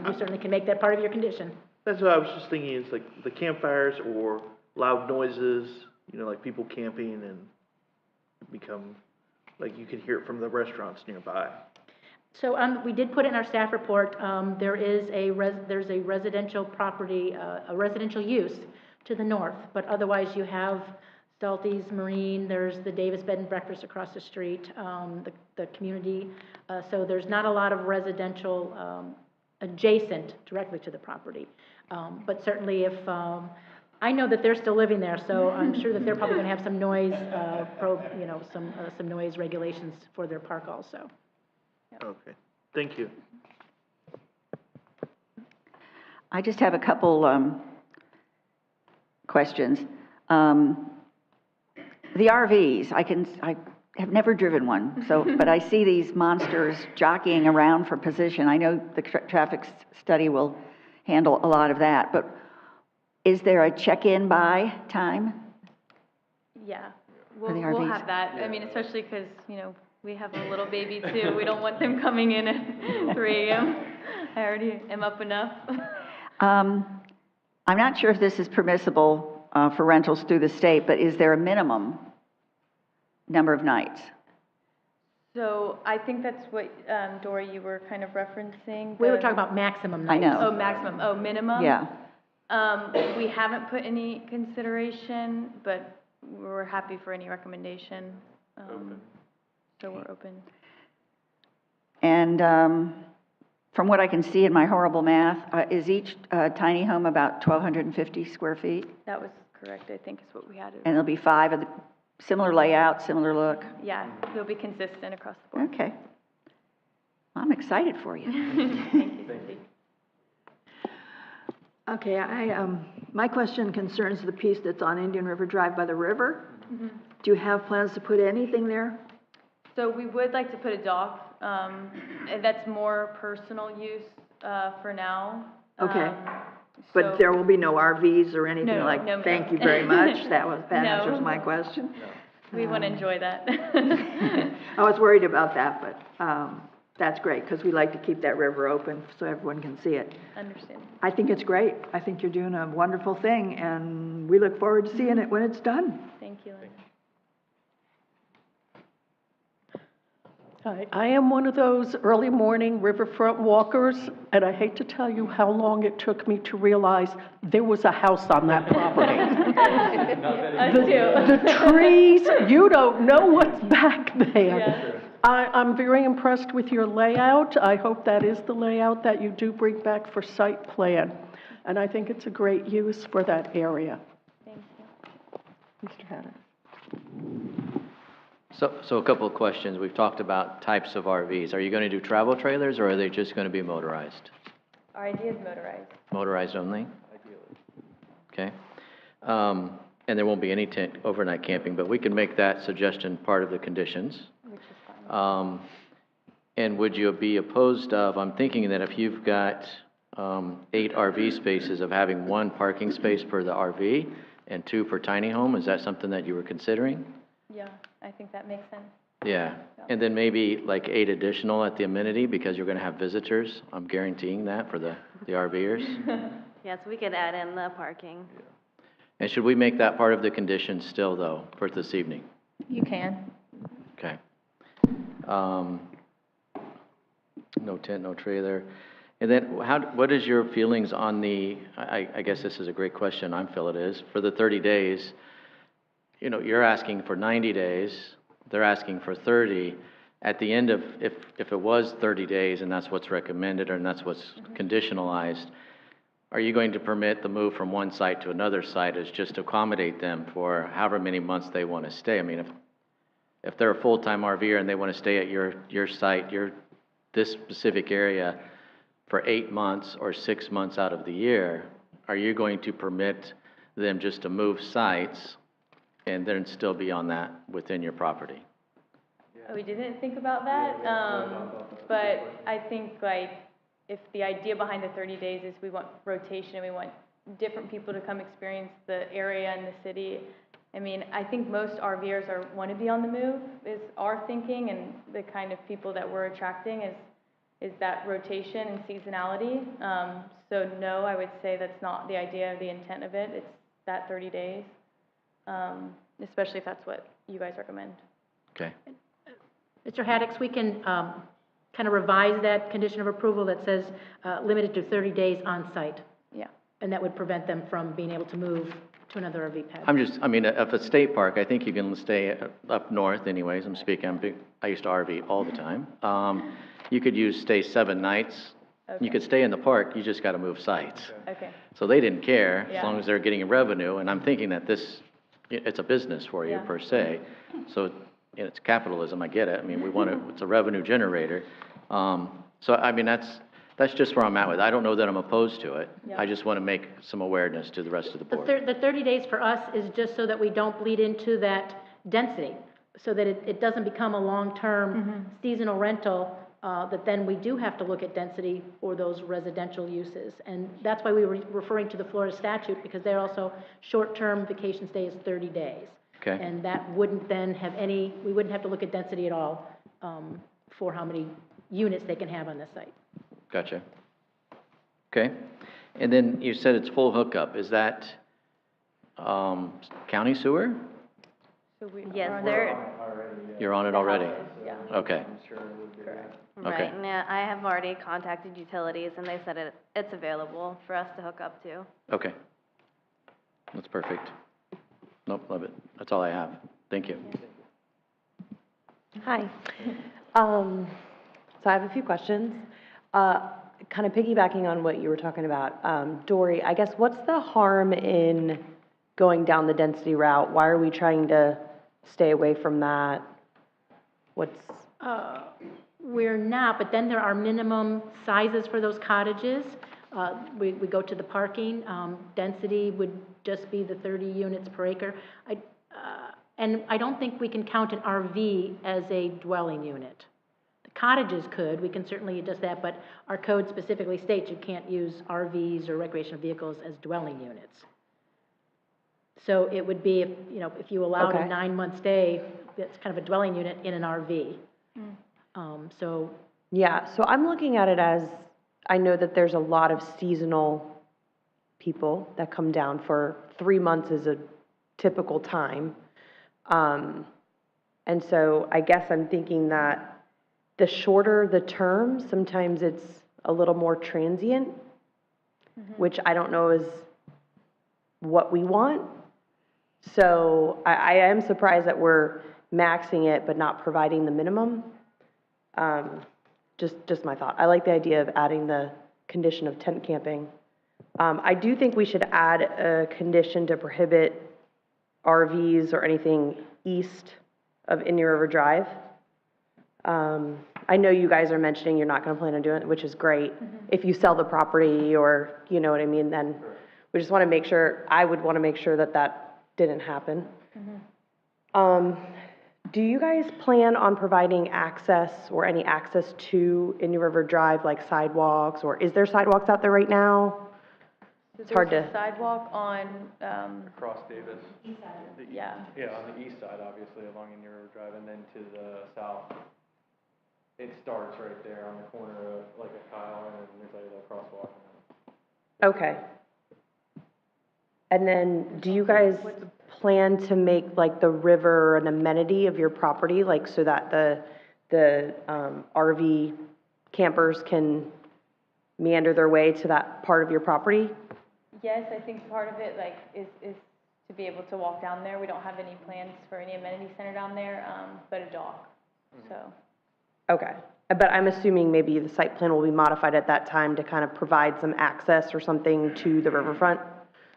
you certainly can make that part of your condition. That's what I was just thinking, is like the campfires or loud noises, like people camping and become, like you can hear it from the restaurants nearby. So, we did put it in our staff report, there's a residential property, a residential use to the north, but otherwise you have Stelte's Marine, there's the Davis Bed and Breakfast across the street, the community, so there's not a lot of residential, adjacent directly to the property. But certainly if, I know that they're still living there, so I'm sure that they're probably gonna have some noise, some noise regulations for their park also. Okay, thank you. I just have a couple questions. The RVs, I have never driven one, but I see these monsters jockeying around for position. I know the traffic study will handle a lot of that, but is there a check-in by time? Yeah, For the we'll RVs? have that. I mean, especially because, we have a little baby too. We don't want them coming in at 3 a.m. I already am up enough. I'm not sure if this is permissible for rentals through the state, but is there a minimum number of nights? So I think that's what, Dora, you were kind of referencing. We were talking about maximum I nights. know. Oh, maximum, minimum? Yeah. We haven't put any consideration, but we're happy for any recommendation. So we're open. And from what I can see in my horrible math, is each tiny home about 1,250 square feet? That was correct, I think is what we had. And there'll be 5 of the similar layout, similar look? Yeah, they'll be consistent across the board. Okay. I'm excited for you. Thank you, Cindy. Okay, my question concerns the piece that's on Indian River Drive by the river. Mm-hmm. Do you have plans to put anything there? So we would like to put a dock, that's more personal use, for now. Okay. So- But there will be no RVs or anything No, like, no, thank no. you very much. That No. answers my question. We want to enjoy that. I was worried about that, but that's great, because we like to keep that river open so everyone can see it. Understand. I think it's great. I think you're doing a wonderful thing, and we look forward to seeing it when it's done. Thank you, Linda. Hi, I am one of those early morning riverfront walkers, and I hate to tell you how long it took me to realize there was a house on that property. Us too. The trees, you don't know what's back there. Yeah. I'm very impressed with your layout. I hope that is the layout that you do bring back for site plan. And I think it's a great use for that area. Thank you. Mr. Hatter. So a couple of questions. We've talked about types of RVs. Are you going to do travel trailers, or are they just going to be motorized? Our idea is motorized. Motorized only? Okay. And there won't be any overnight camping, but we can make that suggestion part of the conditions. Which is fine. And would you be opposed of, I'm thinking that if you've got 8 RV spaces, of having 1 parking space per the RV and 2 per tiny home? Is that something that you were considering? Yeah, I think that makes sense. Yeah. And then maybe like 8 additional at the amenity, because you're going to have visitors. I'm guaranteeing that for the RVers. Yes, we could add in the parking. And should we make that part of the condition still, though, for this evening? You can. Okay. No tent, no trailer. And then what is your feelings on the, I guess this is a great question, I feel it is, for the 30 days, you know, you're asking for 90 days, they're asking for 30. At the end of, if it was 30 days and that's what's recommended and that's what's conditionalized, are you going to permit the move from one site to another site as just to accommodate them for however many months they want to stay? I mean, if they're a full-time RVer and they want to stay at your site, this specific area for 8 months or 6 months out of the year, are you going to permit them just to move sites and then still be on that within your property? We didn't think about that, but I think like if the idea behind the 30 days is we want rotation and we want different people to come experience the area and the city. I mean, I think most RVers want to be on the move is our thinking, and the kind of people that we're attracting is that rotation and seasonality. So no, I would say that's not the idea or the intent of it. It's that 30 days, especially if that's what you guys recommend. Okay. Mr. Haddix, we can kind of revise that condition of approval that says limited to 30 days on site. Yeah. And that would prevent them from being able to move to another RV pad. I mean, if a state park, I think you can stay up north anyways. I used to RV all the time. You could stay 7 nights. Okay. You could stay in the park, you just got to move sites. Okay. So they didn't care as Yeah. long as they're getting revenue, and I'm thinking that it's a business for you Yeah. per se. So it's capitalism, I get it. I mean, it's a revenue generator. So I mean, that's just where I'm at with it. I don't know that I'm opposed to it. Yeah. I just want to make some awareness to the rest of the board. The 30 days for us is just so that we don't bleed into that density, so that it doesn't become a long-term seasonal rental, that then we do have to look at density for those residential uses. And that's why we were referring to the Florida statute, because they're also short-term vacation stay is 30 days. Okay. And that wouldn't then have we wouldn't have to look at density at all for how many units they can have on the site. Gotcha. Okay. And then you said it's full hookup. Is that county sewer? So Yes, they're, You're on it already? Yeah. Okay. Correct. Okay. right, and I have already contacted utilities, and they said it's available for us to hook up to. Okay. That's perfect. Nope, love it. That's all I have. Thank you. Hi. So I have a few questions. Kind of piggybacking on what you were talking about, Dory, I guess what's the harm in going down the density route? Why are we trying to stay away from that? We're not, but then there are minimum sizes for those cottages. We go to the parking, density would just be the 30 units per acre. And I don't think we can count an RV as a dwelling unit. The cottages could, we can certainly adjust that, but our code specifically states you can't use RVs or recreational vehicles as dwelling units. So it would be, if you allowed a 9-month stay, that's kind of a dwelling unit in an RV. Yeah, so I'm looking at it as, I know that there's a lot of seasonal people that come down for 3 months is a typical time. And so I guess I'm thinking that the shorter the term, sometimes it's a little more transient, which I don't know is what we want. So I am surprised that we're maxing it but not providing the minimum. Just my thought. I like the idea of adding the condition of tent camping. I do think we should add a condition to prohibit RVs or anything east of Indian River Drive. I know you guys are mentioning you're not gonna plan on doing it, which is great. If you sell the property or, you know what I mean, then we just wanna make sure, I would wanna make sure that that didn't happen. Do you guys plan on providing access or any access to Indian River Drive, like sidewalks, or is there sidewalks out there right now? It's hard There's a to, sidewalk on, Across Davis. yeah. Yeah, on the east side, obviously, along Indian River Drive, and then to the south. It starts right there on the corner of like a Kyle, and then there's like a crosswalk. okay. And then, do you guys plan to make like the river an amenity of your property, like so that the RV campers can meander their way to that part of your property? Yes, I think part of it, like, is to be able to walk down there. We don't have any plans for any amenity center down there, but a dock, so. Okay, but I'm assuming maybe the site plan will be modified at that time to kind of provide some access or something to the riverfront?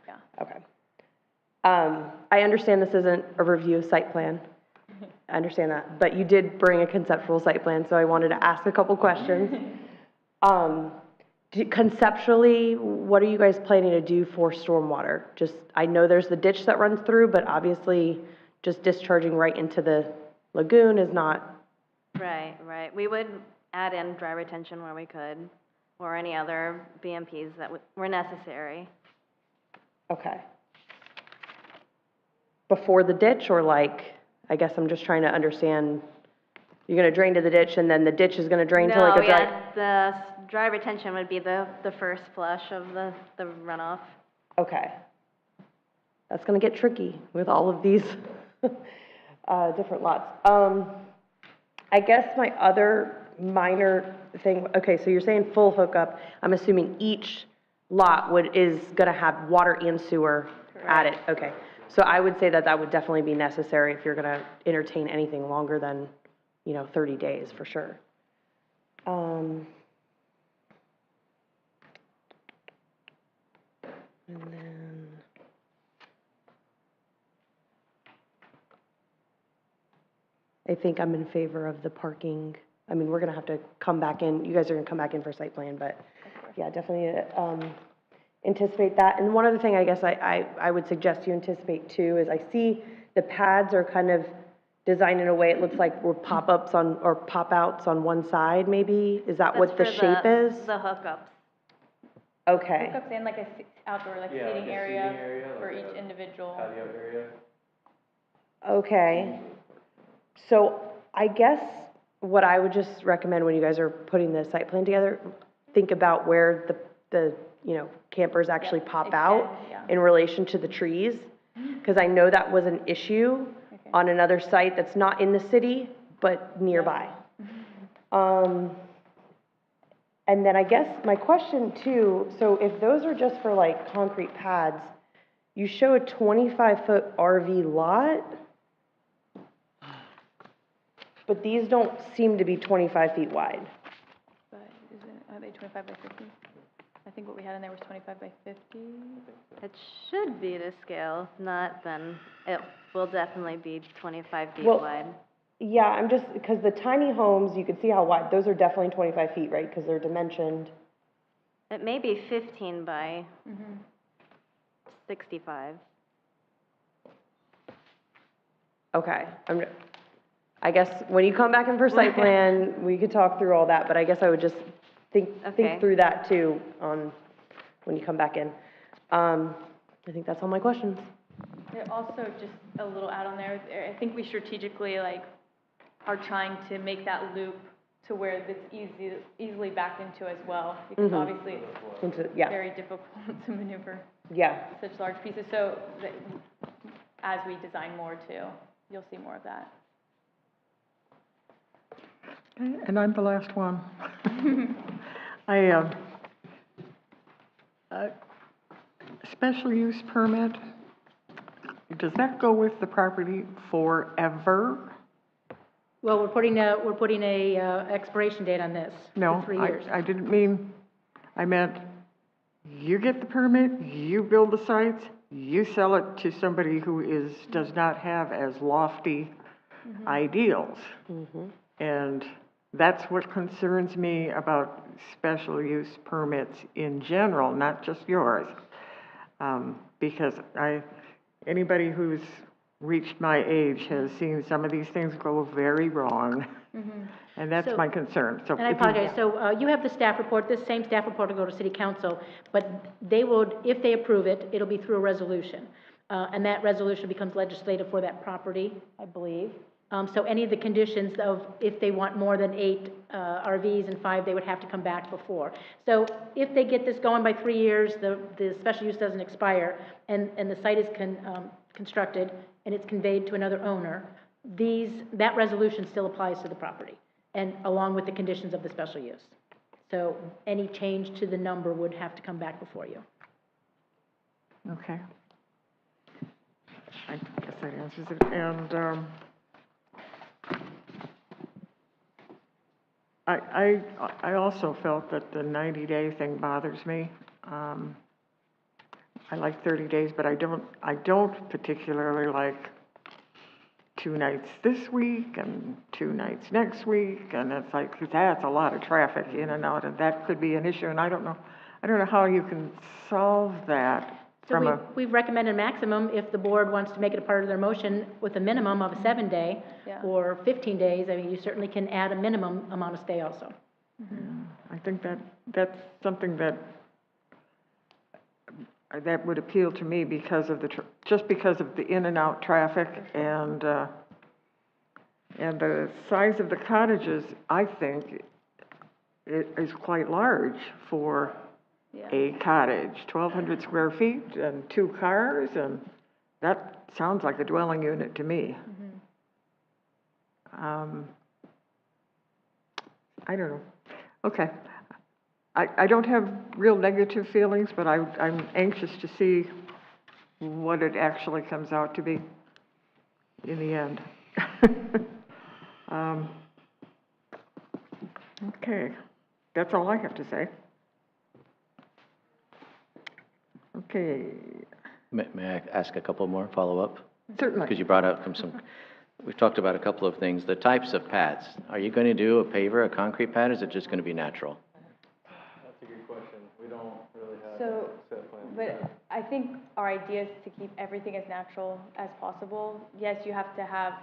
Yeah. Okay. I understand this isn't a review of site plan. I understand that, but you did bring a conceptual site plan, so I wanted to ask a couple questions. Conceptually, what are you guys planning to do for stormwater? Just, I know there's the ditch that runs through, but obviously just discharging right into the lagoon is not. Right, right. We would add in dry retention where we could, or any other BMPs that were necessary. Okay. Before the ditch, or like, I guess I'm just trying to understand, you're gonna drain to the ditch and then the ditch is gonna drain to like a dry? No, yeah, the dry retention would be the first flush of the runoff. Okay. That's gonna get tricky with all of these different lots. I guess my other minor thing, okay, so you're saying full hookup. I'm assuming each lot is gonna have water and sewer at it, okay. So I would say that that would definitely be necessary if you're gonna entertain anything longer than, 30 days, for sure. And then, I think I'm in favor of the parking. I mean, we're gonna have to come back in, you guys are gonna come back in for site plan, but yeah, definitely, anticipate that. And one other thing I guess I would suggest you anticipate too is I see the pads are kind of designed in a way, it looks like we're pop-ups on, or pop-outs on one side maybe? Is that what the shape is? The hookups. Okay. Hookups and like a outdoor, like Yeah, seating like a area seating area, for like each a individual. Patio area. Okay. So I guess what I would just recommend when you guys are putting the site plan together, think about where the campers actually pop out in relation to the trees. Because I know that was an issue on another site that's not in the city, but nearby. And then I guess my question too, so if those are just for like concrete pads, you show a 25-foot RV lot, but these don't seem to be 25 feet wide. But are they 25 by 50? I think what we had in there was 25 by 50. It should be to scale, not then, it will definitely be 25 feet Well, wide. Yeah, I'm just, because the tiny homes, you can see how wide, those are definitely 25 feet, right? Because they're dimensioned. It may be 15 by 65. Okay, I guess when you come back in for site plan, we could talk through all that, but I guess I would just think through that too when you come back in. I think that's all my questions. There also, just a little add on there, I think we strategically are trying to make that loop to where it's easily backed into as well, because obviously it's very difficult to maneuver such large pieces. So as we design more too, you'll see more of that. Okay, and I'm the last one. Special use permit, does that go with the property forever? Well, we're putting a expiration date on this No, for 3 years. I didn't mean, I meant, you get the permit, you build the sites, you sell it to somebody who does not have as lofty ideals. And that's what concerns me about special use permits in general, not just yours. Because anybody who's reached my age has seen some of these things go very wrong. And that's my concern. So And I apologize, so you have the staff report, this same staff report will go to city council, but they would, if they approve it, it'll be through a resolution. And that resolution becomes legislative for that property, I believe. So any of the conditions of, if they want more than 8 RVs and 5, they would have to come back before. So if they get this going by 3 years, the special use doesn't expire, and the site is constructed, and it's conveyed to another owner, that resolution still applies to the property, and along with the conditions of the special use. So any change to the number would have to come back before you. Okay. I guess that answers it. And I also felt that the 90-day thing bothers me. I like 30 days, but I don't particularly like 2 nights this week and 2 nights next week, and it's like, that's a lot of traffic in and out, and that could be an issue, and I don't know how you can solve that. So we've recommended maximum, if the board wants to make it a part of their motion, with a minimum of a 7-day or 15 days. I mean, you certainly can add a minimum amount of stay also. I think that's something that would appeal to me because of just because of the in and out traffic and the size of the cottages. I think it is quite large for a cottage, 1,200 square feet and 2 cars, and that sounds like a dwelling unit to me. I don't know. Okay. I don't have real negative feelings, but I'm anxious to see what it actually comes out to be in the end. Okay. That's all I have to say. Okay. May I ask a couple more follow-up? Certainly. Because you brought up we've talked about a couple of things. The types of pads. Are you going to do a paver, a concrete pad, or is it just going to be natural? That's a good question. We don't really have So, a set plan. but I think our idea is to keep everything as natural as possible. Yes, you have to have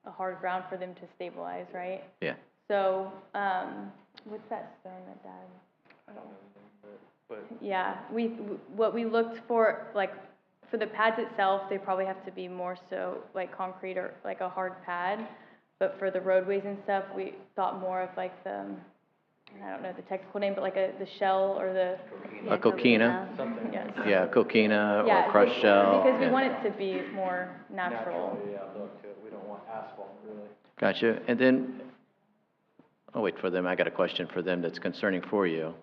a hard ground for them to stabilize, right? Yeah. So, what's that stone that Dad? I don't know, but Yeah, what we looked for, like, for the pads itself, they probably have to be more so like concrete or like a hard pad. But for the roadways and stuff, we thought more of like I don't know the technical name, but like the shell or the... A coquina? Yes. Yeah, coquina Yeah, or crushed shell. because we want it to be more natural. yeah, look to it. We don't want asphalt, really. Gotcha. And then, I'll wait for them. I got a question for them that's concerning for you.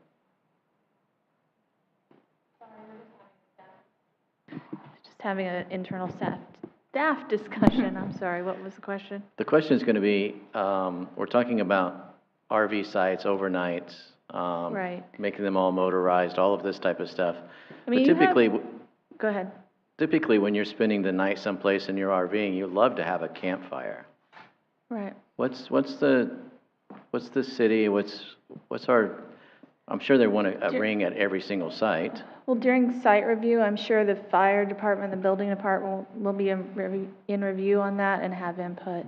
Just having an internal staff discussion. I'm sorry, what was the question? The question is going to be, we're talking about RV sites, overnights, Right. making them all motorized, all of this type of stuff. I mean, But you have- typically, Go ahead. typically when you're spending the night someplace and you're RVing, you love to have a campfire. Right. What's the city, what's our, I'm sure they want a ring at every single site. Well, during site review, I'm sure the fire department, the building department will be in review on that and have input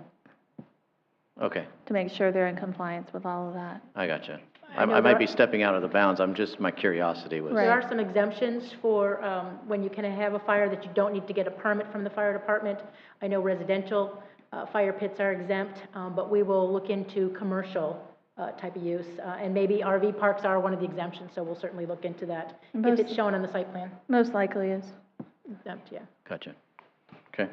Okay, to make sure they're in compliance with all of that. I gotcha. I know I might there be are- stepping out of the bounds, my curiosity was. There are some exemptions for when you can have a fire that you don't need to get a permit from the fire department. I know residential fire pits are exempt, but we will look into commercial type of use. And maybe RV parks are one of the exemptions, so we'll certainly look into that if it's shown on the site plan. Most likely is. Exempt, yeah. Gotcha. Okay.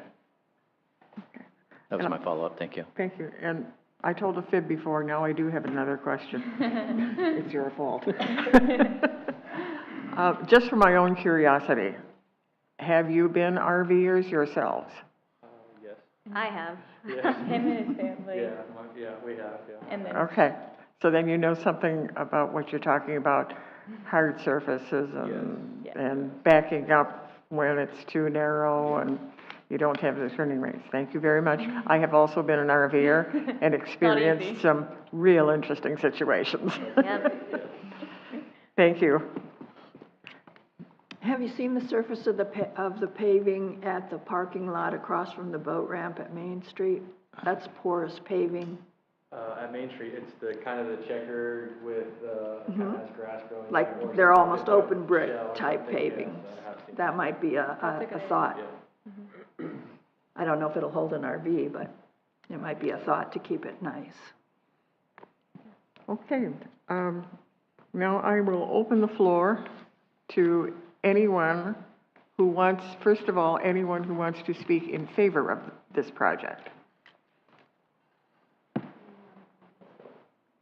That was my follow-up, thank you. Thank you. And I told a fib before, now I do have another question. It's your fault. Just for my own curiosity, have you been RVers yourselves? Yes. I have. Yeah. Him and his family. Yeah, we have, yeah. And then, Okay, so then you know something about what you're talking about, hard surfaces Yes. and backing up when it's too narrow and you don't have the turning rates. Thank you very much. I have also been an RVer and experienced some real interesting situations. Yep. Thank you. Have you seen the surface of the paving at the parking lot across from the boat ramp at Main Street? That's porous paving. At Main Street, it's the kind of the checkered with, kind of has grass growing. in it or Like, they're something. almost It's a open brick shell or type something, paving. yes, I have seen That might be a thought. Yeah. I don't know if it'll hold an RV, but it might be a thought to keep it nice. Okay, now I will open the floor to anyone who wants, first of all, anyone who wants to speak in favor of this project.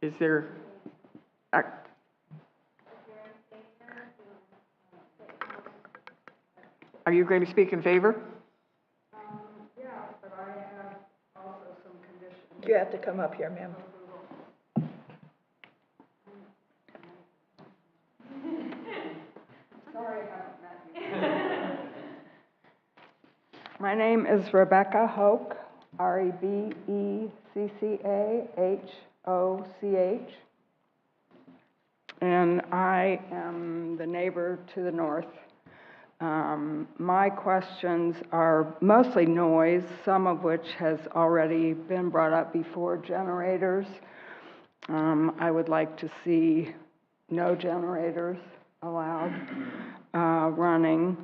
Is there, are you going to speak in favor? Yeah, but I have also some conditions. You have to come up here, ma'am. Sorry, I haven't met you. My name is Rebecca Hoch, Rebeccahoch. And I am the neighbor to the north. My questions are mostly noise, some of which has already been brought up before, generators. I would like to see no generators allowed running.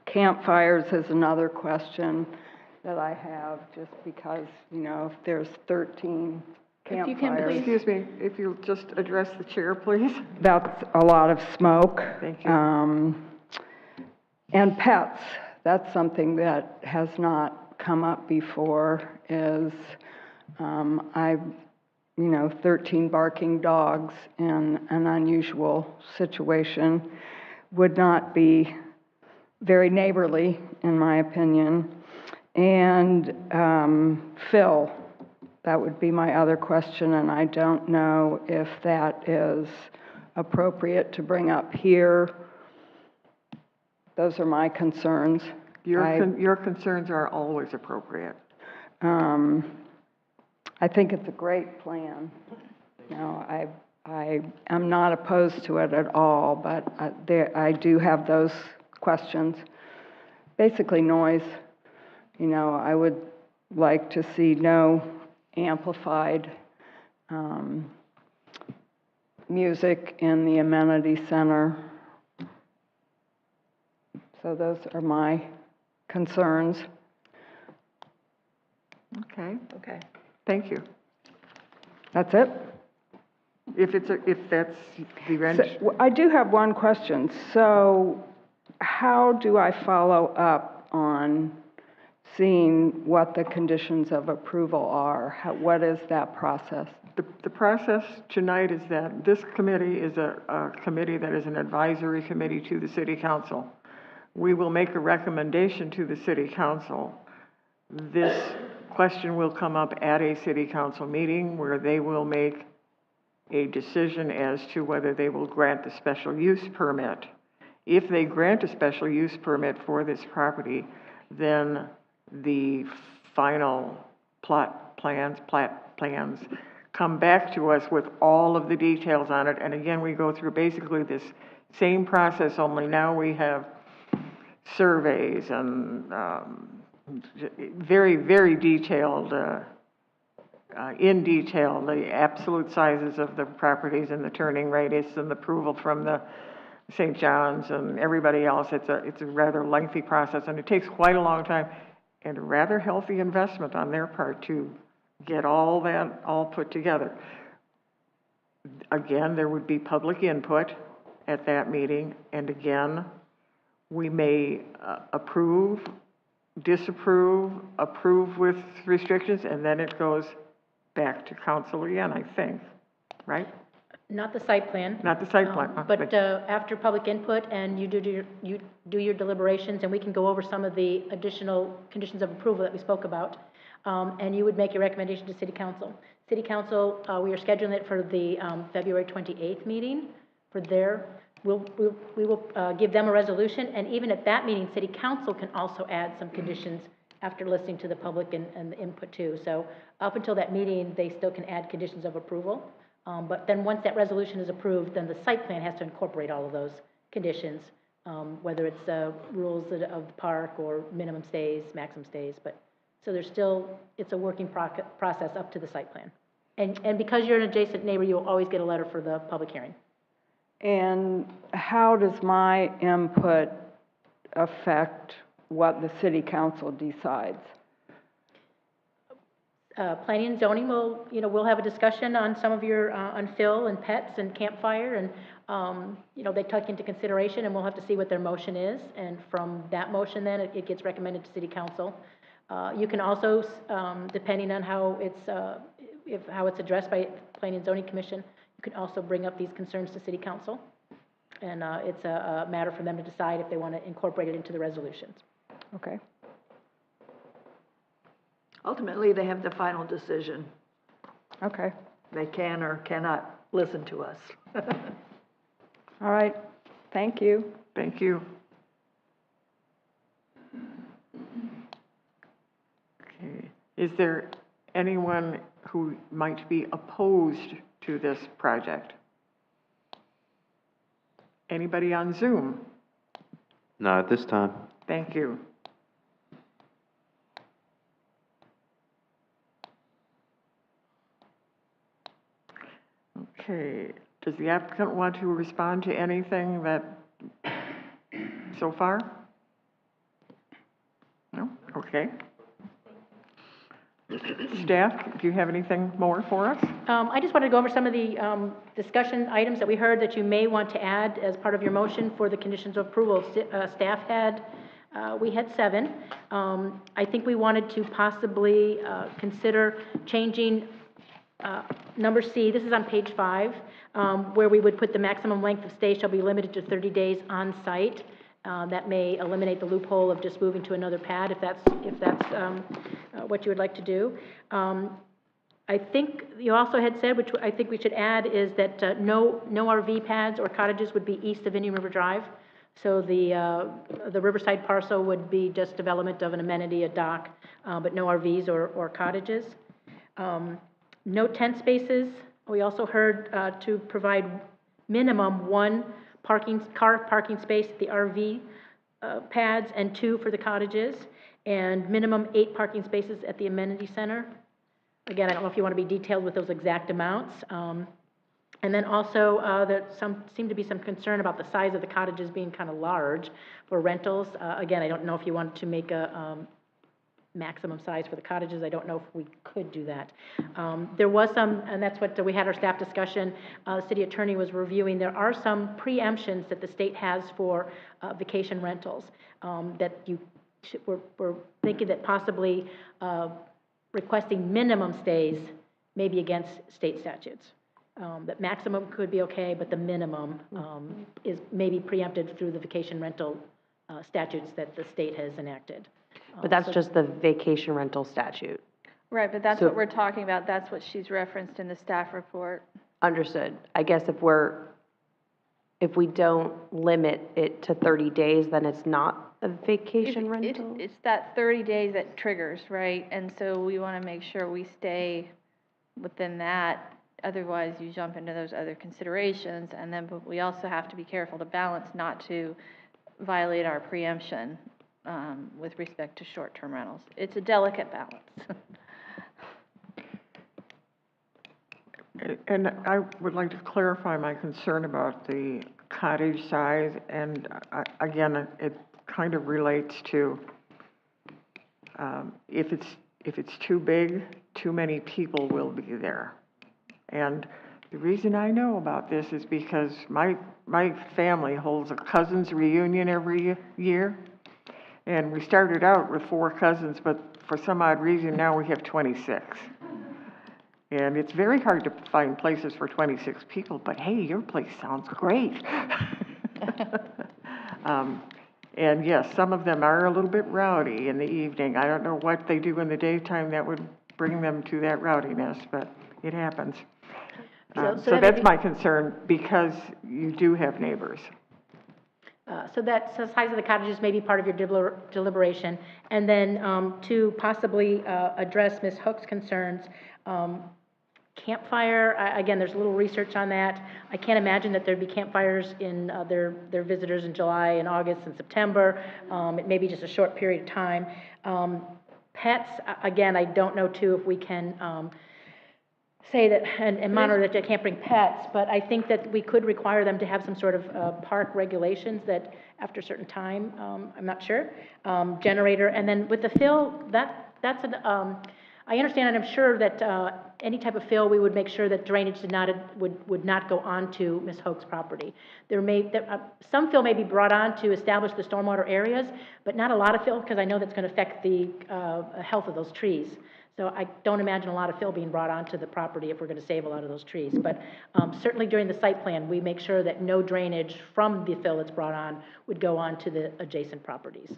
Campfires is another question that I have, just because, you know, if there's 13 If you can campfires. please- Excuse me, if you'll just address the chair, please. That's a lot of smoke. Thank you. And pets, that's something that has not come up before, is, 13 barking dogs in an unusual situation would not be very neighborly, in my opinion. And Phil, that would be my other question, and I don't know if that is appropriate to bring up here. Those are my concerns. Your concerns are always appropriate. I think it's a great plan. You know, I am not opposed to it at all, but I do have those questions. Basically noise. You know, I would like to see no amplified music in the amenity center. So those are my concerns. Okay, Okay. thank you. That's it? If that's the wrench. So, I do have one question. So how do I follow up on seeing what the conditions of approval are? What is that process? The process tonight is that this committee is a committee that is an advisory committee to the city council. We will make a recommendation to the city council. This question will come up at a city council meeting where they will make a decision as to whether they will grant the special use permit. If they grant a special use permit for this property, then the final plat plans come back to us with all of the details on it. And again, we go through basically this same process, only now we have surveys and very, very detailed, in detail, the absolute sizes of the properties and the turning radius and the approval from the St. John's and everybody else. It's a rather lengthy process, and it takes quite a long time and a rather healthy investment on their part to get all that all put together. Again, there would be public input at that meeting, and again, we may approve, disapprove, approve with restrictions, and then it goes back to council again, I think, right? Not the site plan. Not the site plan. But after public input and you do your deliberations, and we can go over some of the additional conditions of approval that we spoke about, and you would make your recommendation to city council. City council, we are scheduling it for the February 28th meeting for their, we will give them a resolution, and even at that meeting, city council can also add some conditions after listening to the public and the input too. So up until that meeting, they still can add conditions of approval. But then once that resolution is approved, then the site plan has to incorporate all of those conditions, whether it's rules of the park or minimum stays, maximum stays. But so there's still, it's a working process up to the site plan. And because you're an adjacent neighbor, you'll always get a letter for the public hearing. And how does my input affect what the city council decides? Planning and zoning will, we'll have a discussion on some of your, on fill and pets and campfire, and, they take into consideration, and we'll have to see what their motion is, and from that motion then, it gets recommended to city council. You can also, depending on how it's addressed by Planning and Zoning Commission, you can also bring up these concerns to city council, and it's a matter for them to decide if they want to incorporate it into the resolutions. Okay. Ultimately, they have the final decision. Okay. They can or cannot listen to us. All right. Thank you. Thank you. Okay. Is there anyone who might be opposed to this project? Anybody on Zoom? Not at this time. Thank you. Okay, does the applicant want to respond to anything that, so far? No? Okay. Staff, do you have anything more for us? I just wanted to go over some of the discussion items that we heard that you may want to add as part of your motion for the conditions of approval. Staff had, we had 7. I think we wanted to possibly consider changing number C, this is on page 5, where we would put the maximum length of stay shall be limited to 30 days on site. That may eliminate the loophole of just moving to another pad if that's what you would like to do. I think you also had said, which I think we should add, is that no RV pads or cottages would be east of Indian River Drive. So the Riverside parcel would be just development of an amenity, a dock, but no RVs or cottages. No tent spaces. We also heard to provide minimum 1 car parking space at the RV pads and 2 for the cottages, and minimum 8 parking spaces at the amenity center. Again, I don't know if you want to be detailed with those exact amounts. And then also, there seemed to be some concern about the size of the cottages being kind of large for rentals. Again, I don't know if you wanted to make a maximum size for the cottages. I don't know if we could do that. There was some, and that's what we had our staff discussion. The city attorney was reviewing. There are some preemptions that the state has for vacation rentals that we're thinking that possibly requesting minimum stays may be against state statutes. That maximum could be okay, but the minimum is maybe preempted through the vacation rental statutes that the state has enacted. But that's just the vacation rental statute. Right, but that's So- what we're talking about. That's what she's referenced in the staff report. Understood. I guess if we don't limit it to 30 days, then it's not a vacation rental? It's that 30 days that triggers, right? And so we want to make sure we stay within that. Otherwise, you jump into those other considerations. And then, but we also have to be careful to balance not to violate our preemption with respect to short-term rentals. It's a delicate balance. And I would like to clarify my concern about the cottage size, and again, it kind of relates to if it's too big, too many people will be there. And the reason I know about this is because my family holds a cousins reunion every year, and we started out with 4 cousins, but for some odd reason now we have 26. And it's very hard to find places for 26 people, but hey, your place sounds great. And yes, some of them are a little bit rowdy in the evening. I don't know what they do in the daytime that would bring them to that rowdiness, but it happens. So that's my concern, because you do have neighbors. So that, so the size of the cottages may be part of your deliberation. And then to possibly address Ms. Hook's concerns, campfire, again, there's a little research on that. I can't imagine that there'd be campfires in their visitors in July and August and September. It may be just a short period of time. Pets, again, I don't know too if we can say that and monitor that they can't bring pets, but I think that we could require them to have some sort of park regulations that after a certain time, I'm not sure, generator. And then with the fill, that's an, I understand, and I'm sure that any type of fill, we would make sure that drainage would not go onto Ms. Hoke's property. Some fill may be brought on to establish the stormwater areas, but not a lot of fill, because I know that's going to affect the health of those trees. So I don't imagine a lot of fill being brought onto the property if we're going to save a lot of those trees. But certainly during the site plan, we make sure that no drainage from the fill that's brought on would go on to the adjacent properties.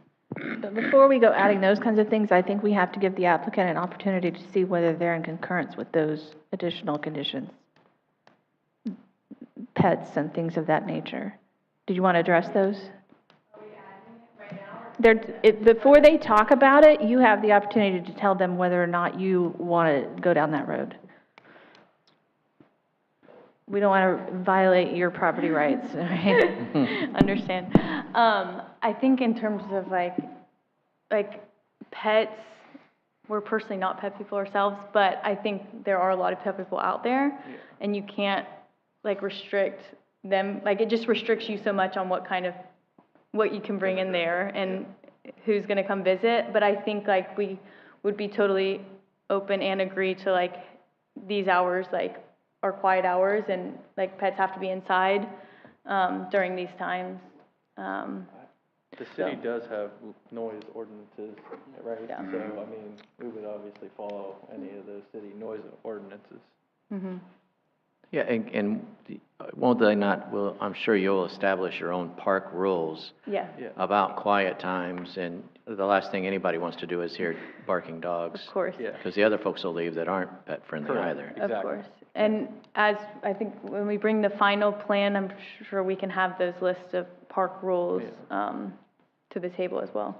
But before we go adding those kinds of things, I think we have to give the applicant an opportunity to see whether they're in concurrence with those additional conditions. Pets and things of that nature. Did you want to address those? Before they talk about it, you have the opportunity to tell them whether or not you want to go down that road. We don't want to violate your property rights, right? Understand. I think in terms of like pets, we're personally not pet people ourselves, but I think there are a lot of pet people out there, and you can't like restrict them. Like it just restricts you so much on what you can bring in there and who's going to come visit. But I think like we would be totally open and agree to like these hours like are quiet hours, and like pets have to be inside during these times. The city does have noise ordinances, right? Yeah. So, I mean, we would obviously follow any of those city noise ordinances. Mm-hmm. Yeah, and won't they not, well, I'm sure you'll establish your own park rules Yeah. about quiet times, and the last thing anybody wants to do is hear barking dogs. Of course. Yeah. Because the other folks will leave that aren't pet-friendly Correct. either. Exactly. Of course. And as I think when we bring the final plan, I'm sure we can have those lists of park rules to the table as well.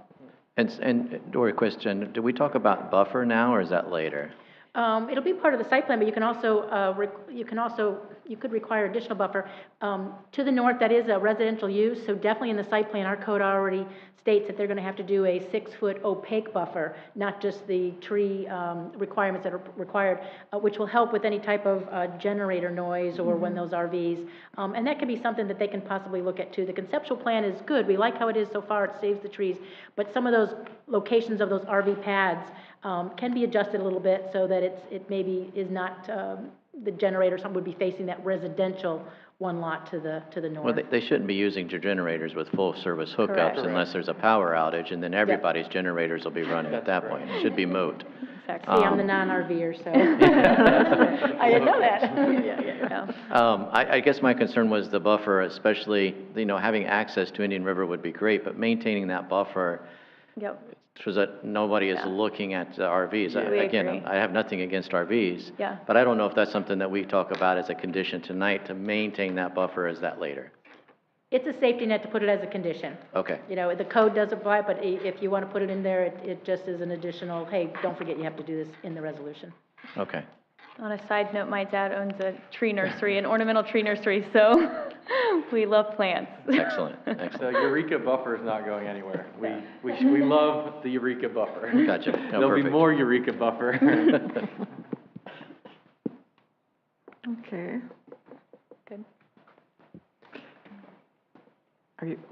And Dory, question, do we talk about buffer now, or is that later? It'll be part of the site plan, but you can also, you could require additional buffer. To the north, that is a residential use, so definitely in the site plan, our code already states that they're going to have to do a 6-foot opaque buffer, not just the tree requirements that are required, which will help with any type of generator noise or when those RVs, and that could be something that they can possibly look at too. The conceptual plan is good. We like how it is so far. It saves the trees, but some of those locations of those RV pads can be adjusted a little bit so that it maybe is not the generator. Some would be facing that residential one lot to the north. Well, they shouldn't be using generators with full-service hookups Correct. unless there's a power outage, and then everybody's generators will be running at that point. It should be moot. Exactly. See, I'm the non-RVer, so. I didn't know that. I guess my concern was the buffer, especially, having access to Indian River would be great, but maintaining that buffer Yep. so that nobody is looking at the RVs. We Again, agree. I have nothing against RVs. Yeah. But I don't know if that's something that we talk about as a condition tonight to maintain that buffer, is that later? It's a safety net to put it as a condition. Okay. The code does apply, but if you want to put it in there, it just is an additional, hey, don't forget you have to do this in the resolution. Okay. On a side note, my dad owns a tree nursery, an ornamental tree nursery, so we love plants. Excellent, The excellent. Eureka buffer is not going anywhere. We love the Eureka buffer. Gotcha. No, There'll be perfect. more Eureka buffer. Okay. Good.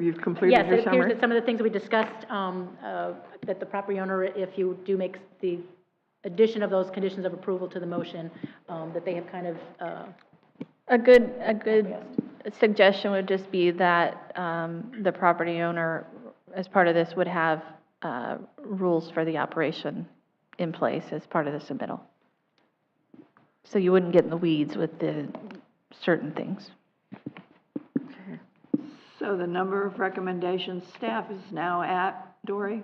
You've completed Yes, your it appears summary? that some of the things that we discussed, that the property owner, if you do make the addition of those conditions of approval to the motion, that they have kind of, A good suggestion would just be that the property owner, as part of this, would have rules for the operation in place as part of the submittal. so you wouldn't get in the weeds with the certain things. So the number of recommendations staff is now at, Dory?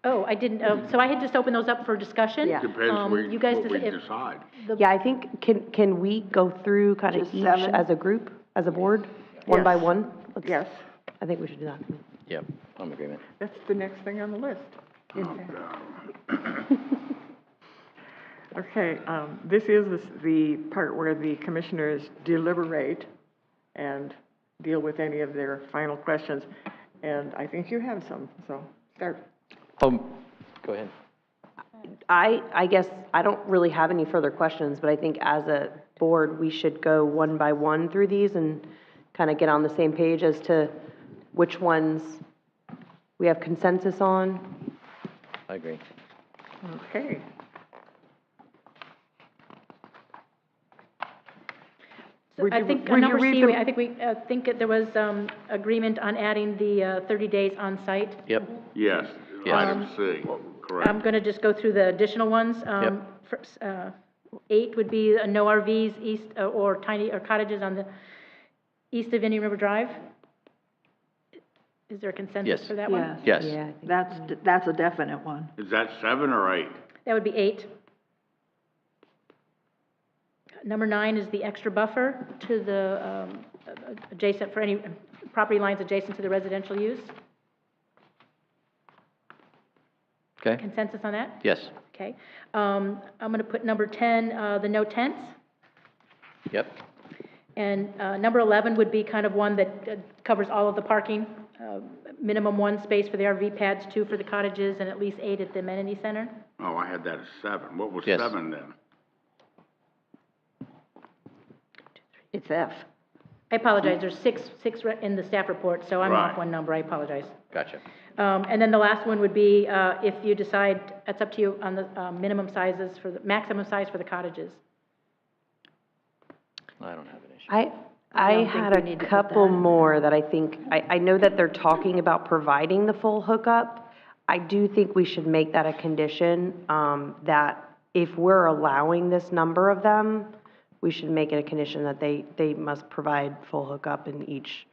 Oh, I didn't, so I had just opened those up for discussion. Yeah. Depends You guys what we if- decide. Yeah, I think, can we go through kind of Just each 7? as a group, as a board, one by Yes. one? Let's- Yes, I think we should do that. Yep, I'm in agreement. that's the next thing on the list. Okay, this is the part where the commissioners deliberate and deal with any of their final questions. And I think you have some, so start. Go ahead. I guess I don't really have any further questions, but I think as a board, we should go one by one through these and kind of get on the same page as to which ones we have consensus on. I agree. Okay. So Would I you- think would you number read C, the- I think we, think that there was, agreement on adding the, 30 days on site. Yep. Yes, Yes. item C, correct. I'm gonna just go through the additional ones. First, 8 would be no RVs east, or tiny, or cottages on the east of Indian River Drive. Is there a consensus Yes. for that one? Yes. Yeah, That's a definite one. Is that 7 or 8? That would be 8. Number 9 is the extra buffer to the, adjacent, for any property lines adjacent to the residential use. Okay, Consensus on that? yes, Okay. I'm gonna put number 10, the no tents. yep, And number 11 would be kind of one that covers all of the parking, minimum 1 space for the RV pads, 2 for the cottages, and at least 8 at the amenity center. Oh, I had that as 7. What was Yes. 7 then? It's F. I apologize, there's six in the staff report, so I'm off Right. one number, I apologize. gotcha. And then the last one would be, if you decide, it's up to you on the minimum sizes for the, maximum size for the cottages. I don't have an issue. I don't think had we a need to put couple that in more that I think, I know that they're talking about providing the full hookup. I do think we should make that a condition, that if we're allowing this number of them, we should make it a condition that they must provide full hookup in each,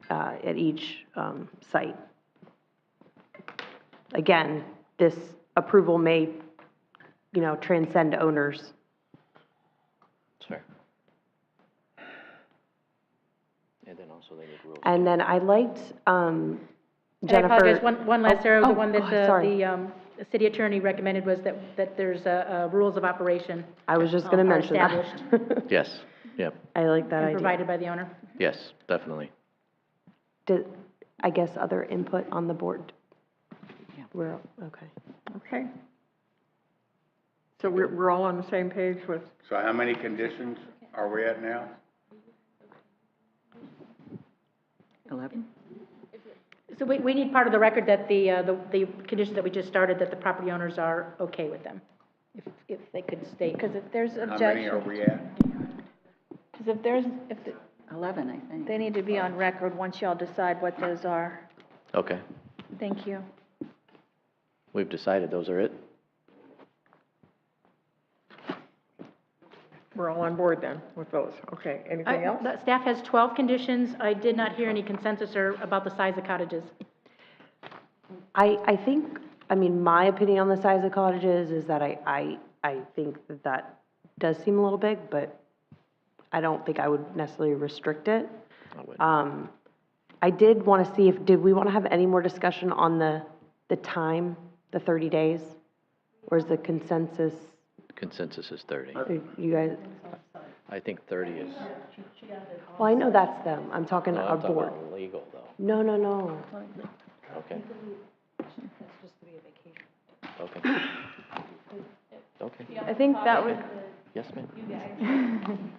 at each, site. Again, this approval may, transcend owners. Sure. And then also they need rules. And then I liked, And I Jennifer. apologize, one last, Sarah, the oh, one that sorry. the city attorney recommended was that there's rules of operation. I was just gonna are mention that. established Yes, yep, I like that and idea. provided by the owner. yes, definitely. I guess other input on the board? We're, okay. Okay. So we're all on the same page with, So how many conditions are we at now? 11. So we need part of the record that the conditions that we just started, that the property owners are okay with them, if they could state. Because if there's How many are objection, we at? because if there's, 11, I think. they need to be on record once y'all decide what those are. Okay, Thank you. we've decided those are it? we're all on board then with those. Okay, anything else? The staff has 12 conditions. I did not hear any consensus or about the size of cottages. I think, my opinion on the size of cottages is that I think that does seem a little big, but I don't think I would necessarily restrict it. I wouldn't. I did want to see did we want to have any more discussion on the time, the 30 days? Or is the consensus, Consensus is 30. you guys, I think 30 is, well, I know that's them. I'm talking no, our I'm talking board. about legal though. No. Okay. Okay. Okay, I think that was, yes, ma'am.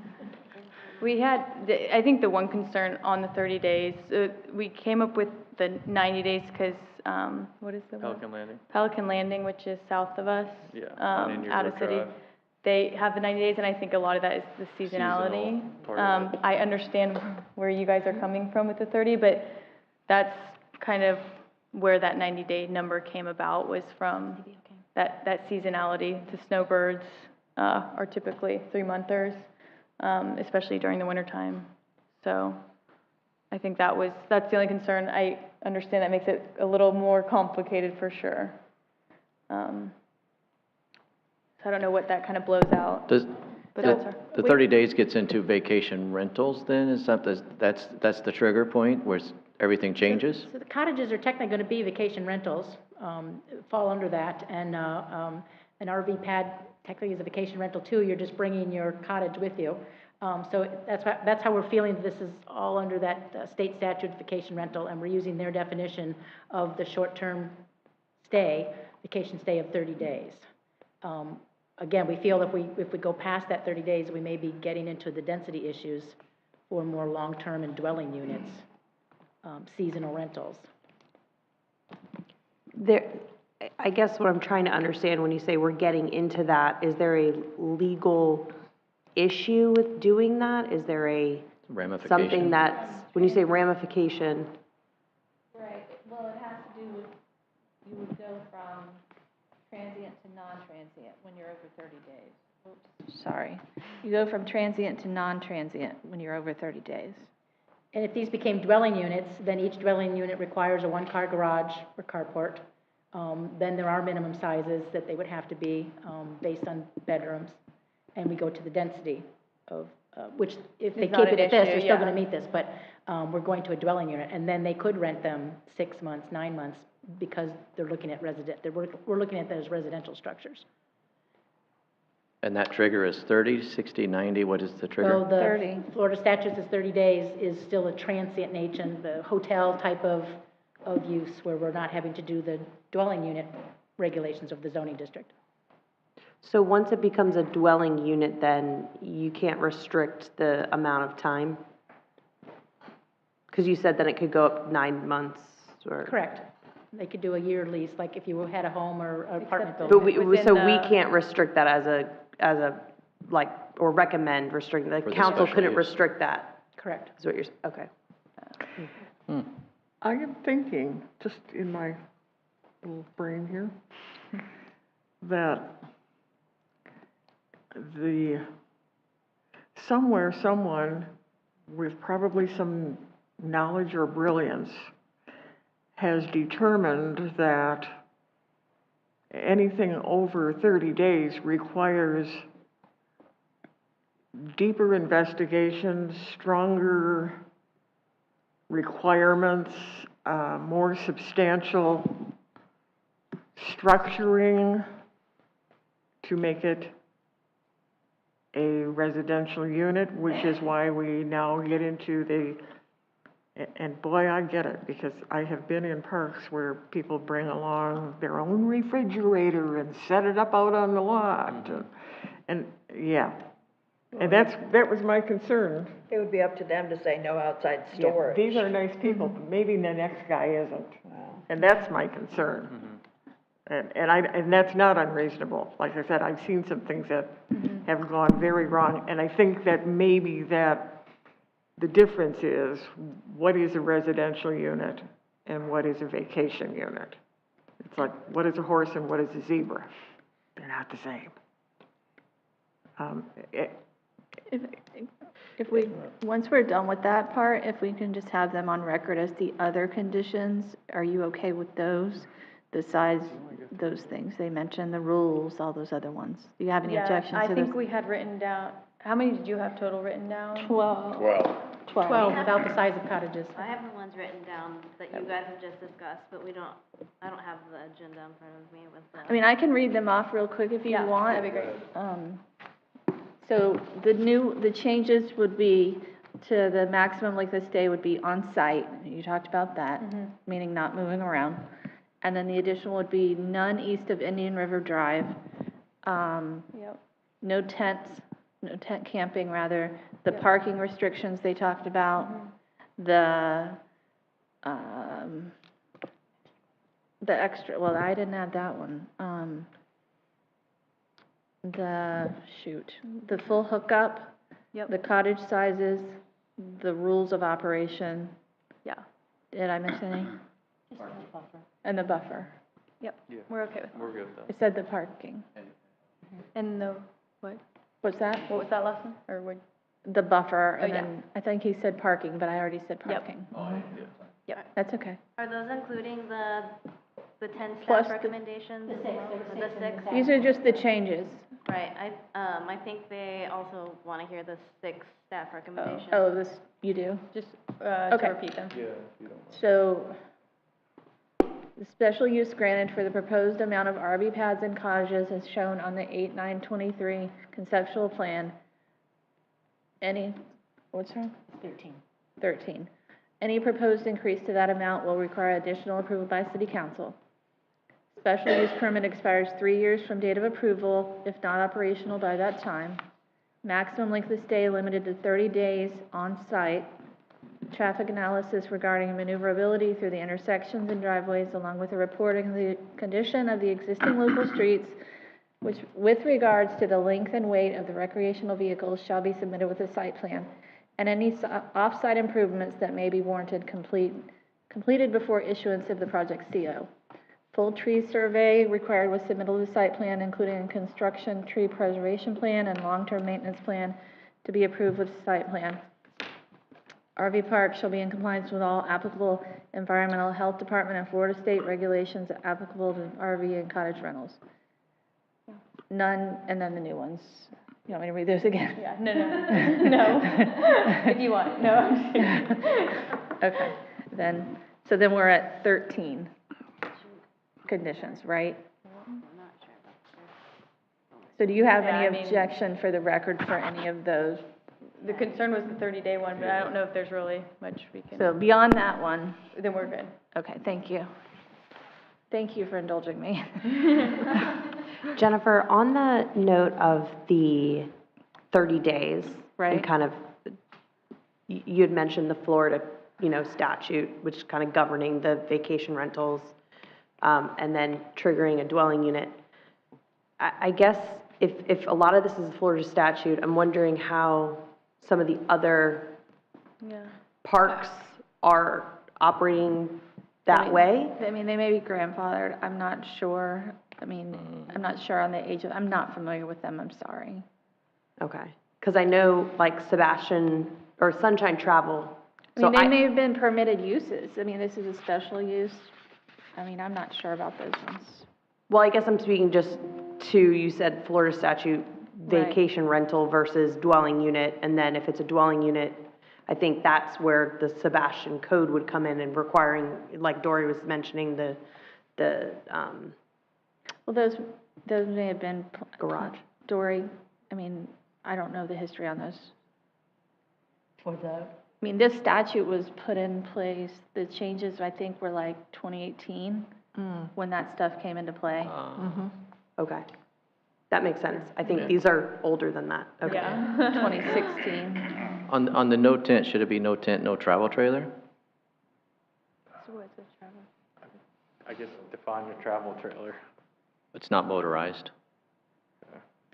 we had, I think the one concern on the 30 days, we came up with the 90 days because, what is the one? Pelican Landing. Pelican Landing, which is south of us. Yeah, on Indian Out of River city. Drive. They have the 90 days, and I think a lot of that is the seasonality. Seasonal part of it. I understand where you guys are coming from with the 30, but that's kind of where that 90-day number came about, was from that seasonality, the snowbirds, are typically 3-monthers, especially during the wintertime. So I think that's the only concern. I understand that makes it a little more complicated for sure. So I don't know what that kind of blows out. But The 30 days gets into vacation rentals then, is that, that's the trigger point where everything changes? So the cottages are technically going to be vacation rentals, fall under that, and an RV pad technically is a vacation rental too. You're just bringing your cottage with you. So that's how we're feeling. This is all under that state statute vacation rental, and we're using their definition of the short-term stay, vacation stay of 30 days. Again, we feel if we go past that 30 days, we may be getting into the density issues for more long-term and dwelling units, seasonal rentals. I guess what I'm trying to understand when you say we're getting into that, is there a legal issue with doing that? Is there Ramification? something that's, when you say ramification? Right, well, it has to do with, you would go from transient to non-transient when you're over 30 days. Oops, sorry. You go from transient to non-transient when you're over 30 days. And if these became dwelling units, then each dwelling unit requires a one-car garage or carport. Then there are minimum sizes that they would have to be based on bedrooms. And we go to the density of, which if they It's keep not it an at this, issue, they're still yeah. going to meet this, but we're going to a dwelling unit. And then they could rent them 6 months, 9 months, because they're looking at we're looking at those residential structures. And that trigger is 30, 60, 90, what is the trigger? So the 30. Florida statute is 30 days is still a transient nature, the hotel type of use where we're not having to do the dwelling unit regulations of the zoning district. So once it becomes a dwelling unit, then you can't restrict the amount of time? Because you said that it could go up 9 months or? Correct. They could do a year lease, like if you had a home or an apartment But building. we can't restrict that as a, like, or recommend restricting, the For the council special couldn't use. restrict that, Correct. is what you're, okay. I am thinking, just in my little brain here, that someone with probably some knowledge or brilliance has determined that anything over 30 days requires deeper investigations, stronger requirements, more substantial structuring to make it a residential unit, which is why we now get into and boy, I get it, because I have been in parks where people bring along their own refrigerator and set it up out on the lot. And yeah, and that was my concern. It would be up to them to say no outside Yeah, storage. these are nice people, but maybe the next guy isn't. And that's my concern. And that's not unreasonable. Like I said, I've seen some things that have gone very wrong, and I think that maybe that the difference is what is a residential unit and what is a vacation unit. It's like, what is a horse and what is a zebra? They're not the same. If we, once we're done with that part, if we can just have them on record as the other conditions, are you okay with those? The size, those things they mentioned, the rules, all those other ones. Do you have any objections to I those? think we had written down, how many did you have total written down? 12. 12 without the size of cottages. I have the ones written down that you guys have just discussed, but I don't have the agenda in front of me with the. I mean, I can read them off real quick if you Yeah, want. that'd be great. So the changes would be to the maximum length of stay would be on site. You talked about that, meaning not moving around. And then the additional would be none east of Indian River Drive. Yep. No tents, no tent camping, rather. The parking restrictions they talked about. The extra, well, I didn't add that one. The full hookup. Yep. The cottage sizes, the rules of operation. Yeah. Did I miss any? And the buffer. Yep, we're okay with that. We're good with that. It said the parking. And the What? What's that? What was that last one? Or what? The buffer, Oh, and yeah. then, I think he said parking, but I already said Yep. parking. Yep. That's okay. Are those including the 10 Plus staff the- recommendations? The six? These are just the changes. Right, I think they also want to hear the 6 staff recommendations. Oh, this, you do? Just, Okay. to repeat them. Yeah, if you don't mind. So, the special use granted for the proposed amount of RV pads and cottages as shown on the 8/9/23 conceptual plan. Any, what's wrong? 13. Any proposed increase to that amount will require additional approval by city council. Special use permit expires 3 years from date of approval, if not operational by that time. Maximum length of stay limited to 30 days on site. Traffic analysis regarding maneuverability through the intersections and driveways, along with a reporting of the condition of the existing local streets, which, with regards to the length and weight of the recreational vehicles, shall be submitted with a site plan, and any off-site improvements that may be warranted completed before issuance of the project CO. Full tree survey required with submittal of the site plan, including a construction tree preservation plan and long-term maintenance plan to be approved with site plan. RV park shall be in compliance with all applicable environmental health department and Florida state regulations applicable to RV and cottage rentals. None, and then the new ones. You want me to read those again? Yeah, no. If you want, no. I'm kidding. Okay, so then we're at 13 conditions, right? So do you have Yeah, any I mean- objection for the record for any of those? The concern was the 30-day one, but I don't know if there's really much we can. So beyond that one, Then we're good. okay, thank you. Thank you for indulging me. Jennifer, on the note of the 30 days. Right. And kind of, you had mentioned the Florida, statute, which is kind of governing the vacation rentals, and then triggering a dwelling unit. I guess if a lot of this is the Florida statute, I'm wondering how some of the other Yeah. parks are operating that way? I mean, they may be grandfathered, I'm not sure. I mean, I'm not sure on the age of, I'm not familiar with them, I'm sorry. Okay, because I know like Sebastian, or Sunshine Travel. I mean, they may have been permitted uses. I mean, this is a special use. I mean, I'm not sure about those ones. Well, I guess I'm speaking just to, you said Florida statute, Right. vacation rental versus dwelling unit, and then if it's a dwelling unit, I think that's where the Sebastian code would come in and requiring, like Dory was mentioning, Well, those may have been. Garage. Dory, I mean, I don't know the history on those. For the, I mean, this statute was put in place, the changes, I think, were like 2018, when that stuff came into play. Okay, that makes sense. I think these are older than that. Okay. Yeah, 2016. On the no tent, should it be no tent, no travel trailer? So what's the travel? I guess define your travel trailer. It's not motorized.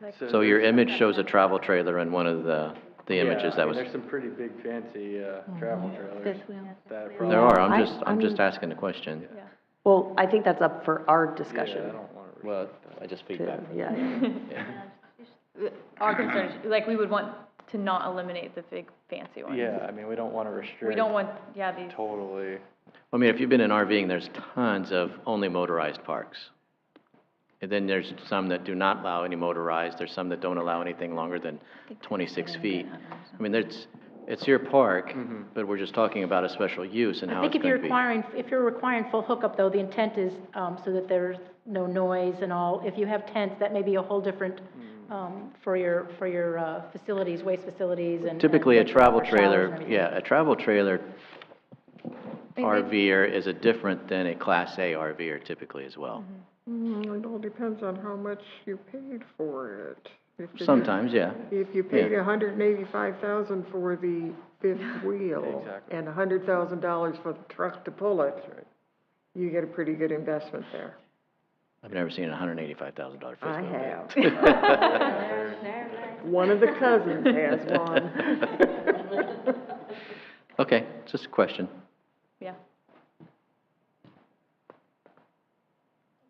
Like- So your image shows a travel trailer in one of the images that was, There's some pretty big fancy, travel trailers. Fifth wheel. That Yeah. probably. there are, I'm- I'm just asking the question. Well, I think that's up for our Yeah, I discussion. don't wanna restrict Well, that. I just to- feedback. Yeah. Yeah. Our concern is, like, we would want to not eliminate the big fancy ones. Yeah, I mean, we don't wanna restrict. We don't want, these. Totally. I mean, if you've been in RVing, there's tons of only motorized parks. And then there's some that do not allow any motorized, there's some that don't allow anything longer than 26 feet. I mean, it's your park, but we're just talking about a special use and I how think it's if going to be. if you're requiring full hookup, though, the intent is, so that there's no noise and all. If you have tents, that may be a whole different, for your facilities, waste facilities and. Typically, a and travel showers and trailer, everything. yeah, a travel trailer RVer is a different than a Class A RVer typically as well. It all depends on how much you paid for it. Sometimes, yeah. If you paid $185,000 for the fifth wheel Exactly. and $100,000 for the truck to pull it, you get a pretty good investment there. I've never seen a $185,000 fifth I wheel. have. One of the cousins has one. Okay, just a question. Yeah.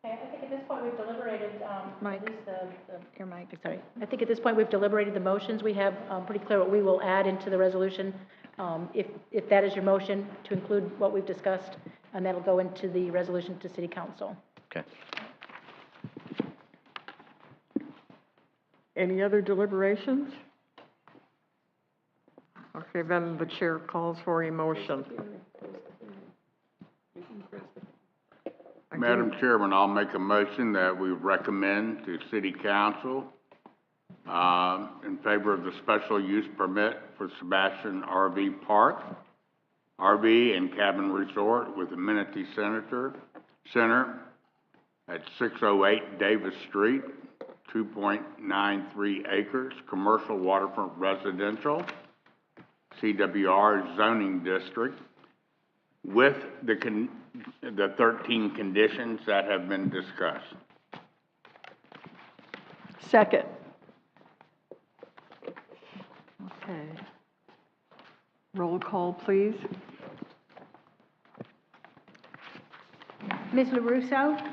Okay, I think at this point, we've deliberated, Mike. at least Your mic. sorry. I think at this point, we've deliberated the motions. We have pretty clear what we will add into the resolution. If that is your motion, to include what we've discussed, and that'll go into the resolution to City Council. Okay. Any other deliberations? Okay, then the chair calls for a motion. Madam Chairman, I'll make a motion that we recommend to City Council in favor of the special use permit for Sebastian RV Park, RV and Cabin Resort with Amenity Center at 608 Davis Street, 2.93 acres, commercial waterfront residential, CWR zoning district, with the 13 conditions that have been discussed. Second. Okay. Roll call, please. Ms. LaRusso?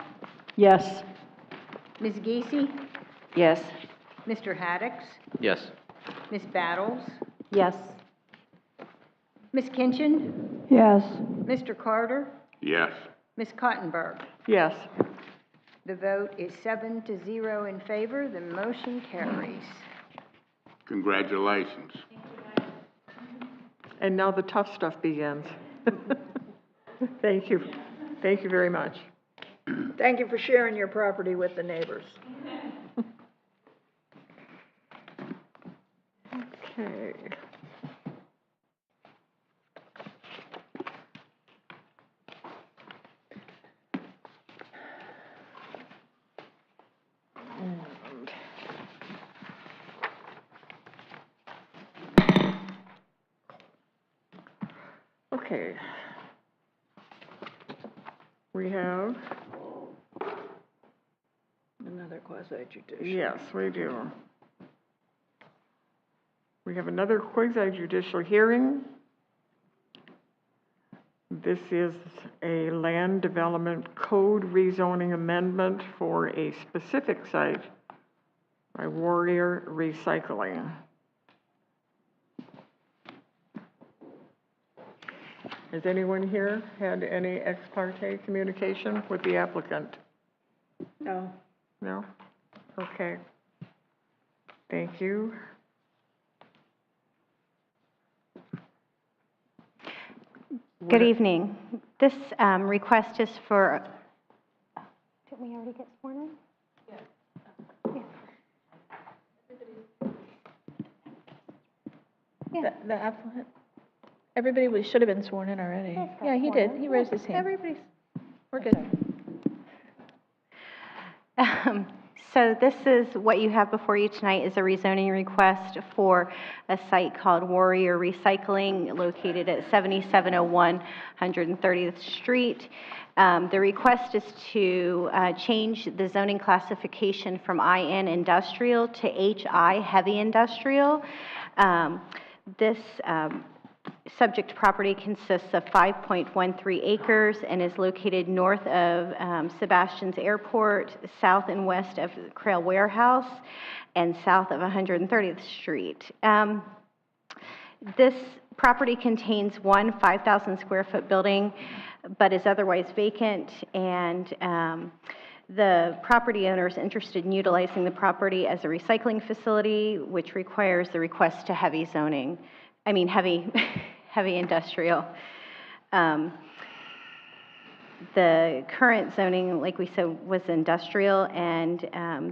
Yes. Ms. Geesey? Yes. Mr. Haddix? Yes. Ms. Battles? Yes. Ms. Kinchin? Yes. Mr. Carter? Yes. Ms. Cottenberg? Yes. The vote is 7-0 in favor. The motion carries. Congratulations. And now the tough stuff begins. Thank you. Thank you very much. Thank you for sharing your property with the neighbors. Okay. Okay. We have, Another quasi-judicial. yes, we do. We have another quasi-judicial hearing. This is a land development code rezoning amendment for a specific site by Warrior Recycling. Has anyone here had any ex parte communication with the applicant? No. No? Okay. Thank you. Good evening. This request is for, didn't we already get sworn in? The applicant, everybody should have been sworn in already. Yeah, he did. He raised his hand. We're good. So this is what you have before you tonight is a rezoning request for a site called Warrior Recycling located at 7701 130th Street. The request is to change the zoning classification from IN industrial to HI heavy industrial. This subject property consists of 5.13 acres and is located north of Sebastian's Airport, south and west of Crail Warehouse, and south of 130th Street. This property contains one 5,000 square foot building, but is otherwise vacant, and the property owner is interested in utilizing the property as a recycling facility, which requires the request to heavy zoning. I mean, heavy industrial. The current zoning, like we said, was industrial, and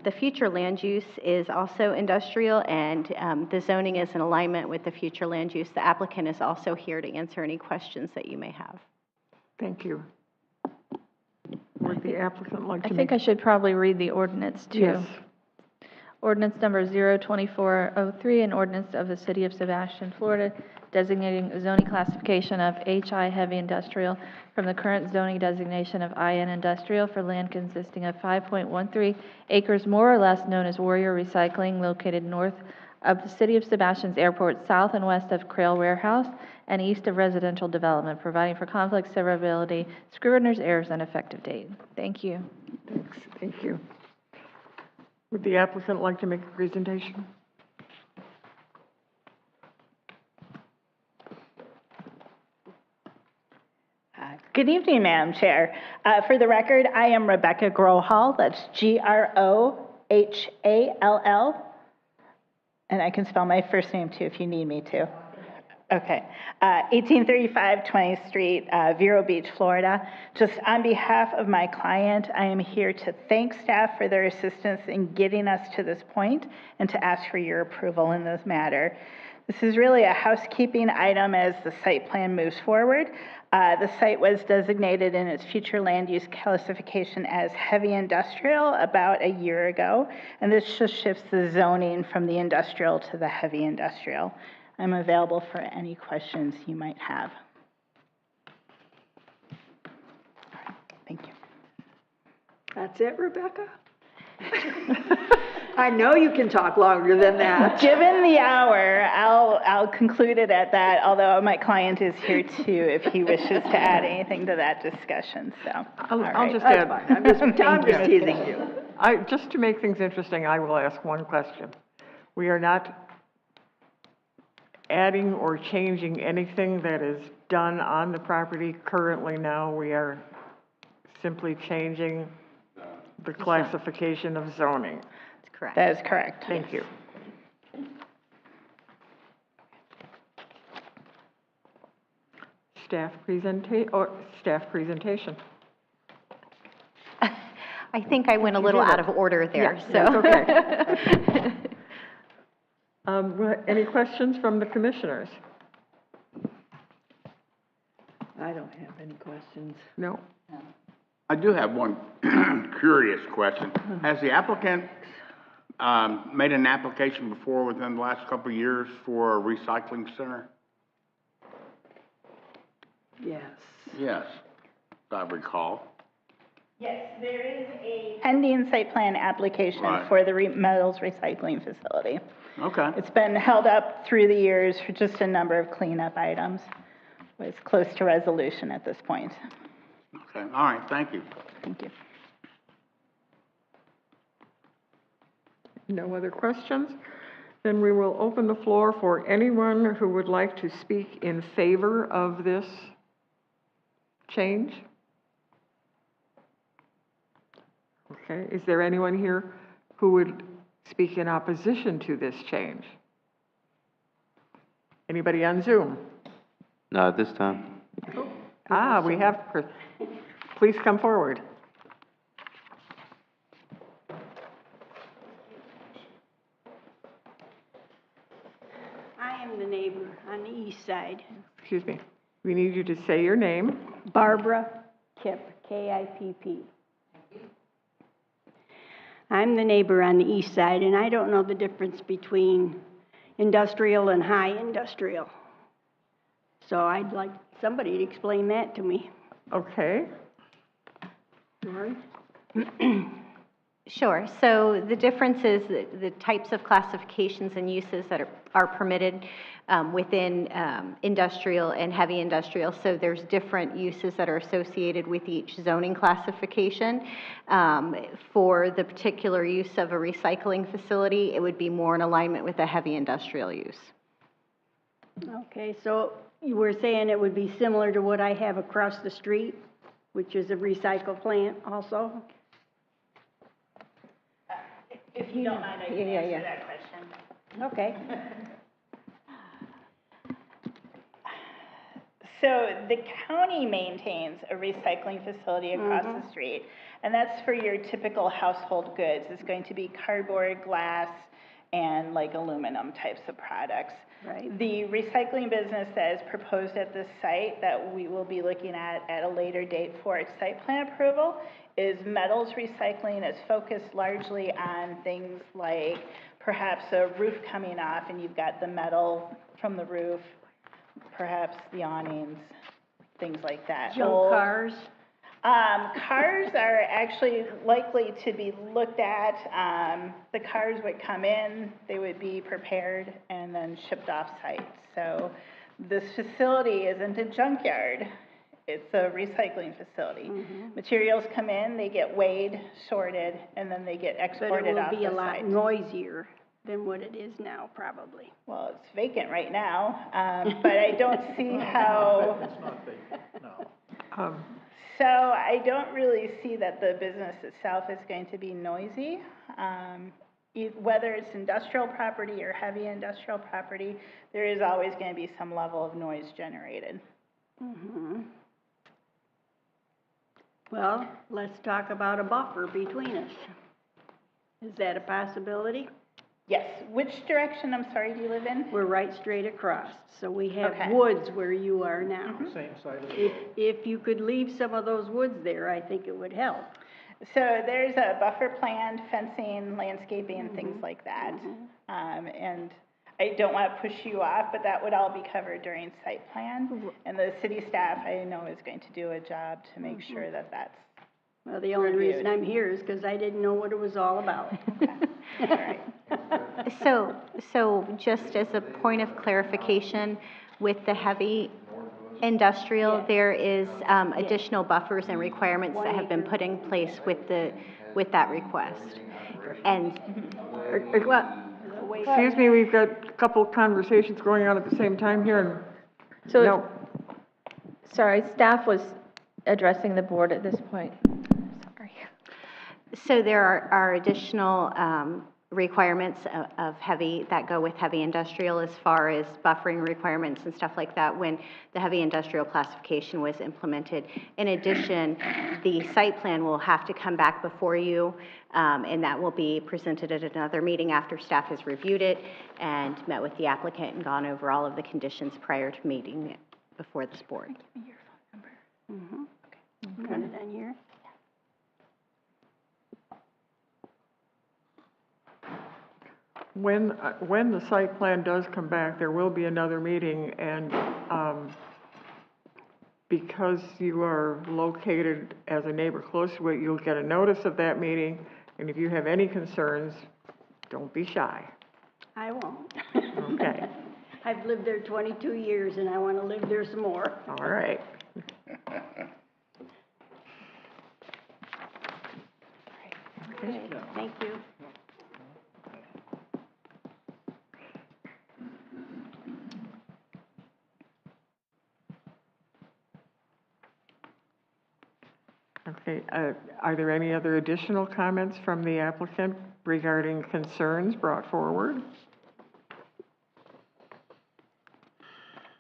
the future land use is also industrial, and the zoning is in alignment with the future land use. The applicant is also here to answer any questions that you may have. Thank you. Would the applicant like to I make? think I should probably read the ordinance too. Yes. Ordinance number 02403, an ordinance of the City of Sebastian, Florida, designating a zoning classification of HI heavy industrial from the current zoning designation of IN industrial for land consisting of 5.13 acres more or less known as Warrior Recycling located north of the City of Sebastian's Airport, south and west of Crail Warehouse, and east of residential development, providing for conflict, severability, scrivener's errors, and effective date. Thank you. Thanks, thank you. Would the applicant like to make a presentation? Good evening, Madam Chair. For the record, I am Rebecca Grohall. That's Grohall. And I can spell my first name too if you need me to. Okay. 1835 20th Street, Vero Beach, Florida. Just on behalf of my client, I am here to thank staff for their assistance in getting us to this point and to ask for your approval in this matter. This is really a housekeeping item as the site plan moves forward. The site was designated in its future land use classification as heavy industrial about a year ago, and this just shifts the zoning from the industrial to the heavy industrial. I'm available for any questions you might have. All right, thank you. That's it, Rebecca? I know you can talk longer than that. Given the hour, I'll conclude it at that, although my client is here too if he wishes to add anything to that discussion, so. I'll just add. I'm just teasing you. Just to make things interesting, I will ask one question. We are not adding or changing anything that is done on the property currently now. We are simply changing the classification of zoning. That's correct. That is correct. Thank you. Staff presentation. I think I went a little out of order there, Yeah, so. that's okay. Any questions from the commissioners? I don't have any questions. No. I do have one curious question. Has the applicant made an application before within the last couple of years for a recycling center? Yes. Yes, if I recall. Yes, there is a pending site plan application Right. for the metals recycling facility. Okay. It's been held up through the years for just a number of cleanup items. It's close to resolution at this point. Okay, all right, thank you. Thank you. No other questions? Then we will open the floor for anyone who would like to speak in favor of this change. Okay, is there anyone here who would speak in opposition to this change? Anybody on Zoom? Not at this time. We have, please come forward. I am the neighbor on the east side. Excuse me. We need you to say your name. Barbara Kipp, K-I-P-P. I'm the neighbor on the east side, and I don't know the difference between industrial and high industrial. So I'd like somebody to explain that to me. Okay. Lori? Sure. So the difference is the types of classifications and uses that are permitted within industrial and heavy industrial. So there's different uses that are associated with each zoning classification. For the particular use of a recycling facility, it would be more in alignment with a heavy industrial use. Okay, so you were saying it would be similar to what I have across the street, which is a recycle plant also? If you don't mind, I can answer that question. Okay. So the county maintains a recycling facility across the street, and that's for your typical household goods. It's going to be cardboard, glass, and like aluminum types of products. Right. The recycling business that is proposed at this site that we will be looking at a later date for its site plan approval is metals recycling. It's focused largely on things like perhaps a roof coming off and you've got the metal from the roof, perhaps the awnings, things like that. Junk cars? Cars are actually likely to be looked at. The cars would come in, they would be prepared and then shipped off site. So this facility isn't a junkyard. It's a recycling facility. Materials come in, they get weighed, sorted, and then they get But it exported will off be a the lot site. noisier than what it is now, probably. Well, it's vacant right now, but I don't see how. It's not vacant, no. So I don't really see that the business itself is going to be noisy. Whether it's industrial property or heavy industrial property, there is always going to be some level of noise generated. Well, let's talk about a buffer between us. Is that a possibility? Yes. Which direction, I'm sorry, do you live in? We're right straight across, so we have Okay. woods where you are now. Same side of the road. If you could leave some of those woods there, I think it would help. So there's a buffer plan, fencing, landscaping, and things like that. And I don't want to push you off, but that would all be covered during site plan. And the city staff, I know, is going to do a job to make sure that that's Well, the only reason I'm here is because I didn't know what it was all about. all right. So just as a point of clarification, with the heavy industrial, there is additional buffers and requirements that have been put in place with that request. And, well, Excuse me, we've got a couple conversations going on at the same time here, and So, no. Sorry, staff was addressing the board at this point. Sorry. So there are additional requirements of heavy, that go with heavy industrial as far as buffering requirements and stuff like that when the heavy industrial classification was implemented. In addition, the site plan will have to come back before you, and that will be presented at another meeting after staff has reviewed it and met with the applicant and gone over all of the conditions prior to meeting it before this board. You got it on here? When the site plan does come back, there will be another meeting, and because you are located as a neighbor close to it, you'll get a notice of that meeting, and if you have any concerns, don't be shy. I won't. Okay. I've lived there 22 years and I want to live there some more. All right. Okay, thank you. Okay, are there any other additional comments from the applicant regarding concerns brought forward?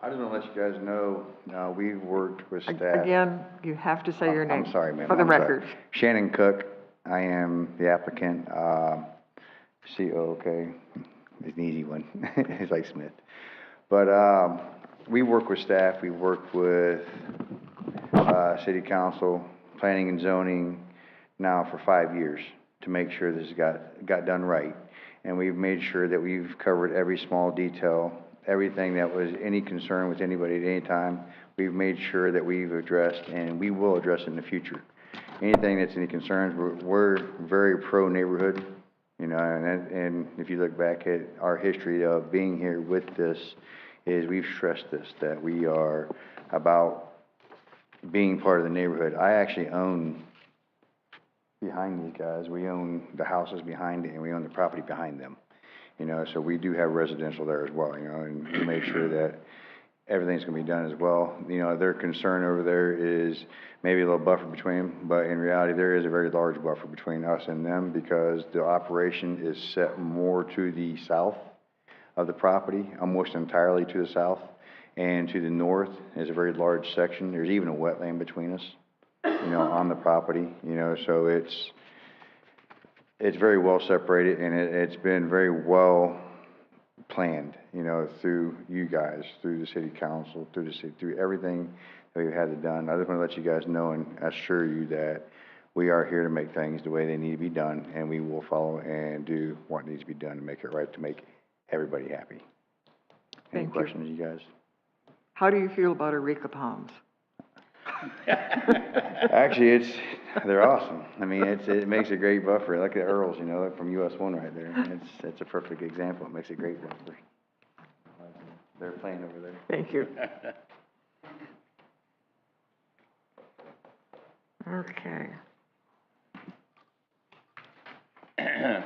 I just want to let you guys know, we've worked with staff. Again, you have to say your name. I'm sorry, ma'am. For the I'm sorry. record. Shannon Cook, I am the applicant, C-O-O-K, it's an easy one, it's like Smith. But, we work with staff, we work with, city council, planning and zoning now for 5 years to make sure this got done right. And we've made sure that we've covered every small detail, everything that was any concern with anybody at any time. We've made sure that we've addressed, and we will address it in the future. Anything that's any concerns, we're very pro-neighborhood, you know, and if you look back at our history of being here with this, is we've stressed this, that we are about being part of the neighborhood. I actually own behind these guys, we own the houses behind it, and we own the property behind them. You know, so we do have residential there as well, you know, and we make sure that everything's gonna be done as well. You know, their concern over there is maybe a little buffer between them, but in reality, there is a very large buffer between us and them because the operation is set more to the south of the property, almost entirely to the south. And to the north is a very large section. There's even a wetland between us, you know, on the property, you know, so it's very well separated, and it's been very well planned, you know, through you guys, through the city council, through the city, through everything that we've had it done. I just want to let you guys know and assure you that we are here to make things the way they need to be done, and we will follow and do what needs to be done to make it right, to make everybody happy. Any questions, you guys? How do you feel about Eureka Palms? Actually, they're awesome. I mean, it makes a great buffer. Look at Earl's, you know, from US 1 right there. It's a perfect example. It makes a great buffer. They're playing over there. Thank you. Okay.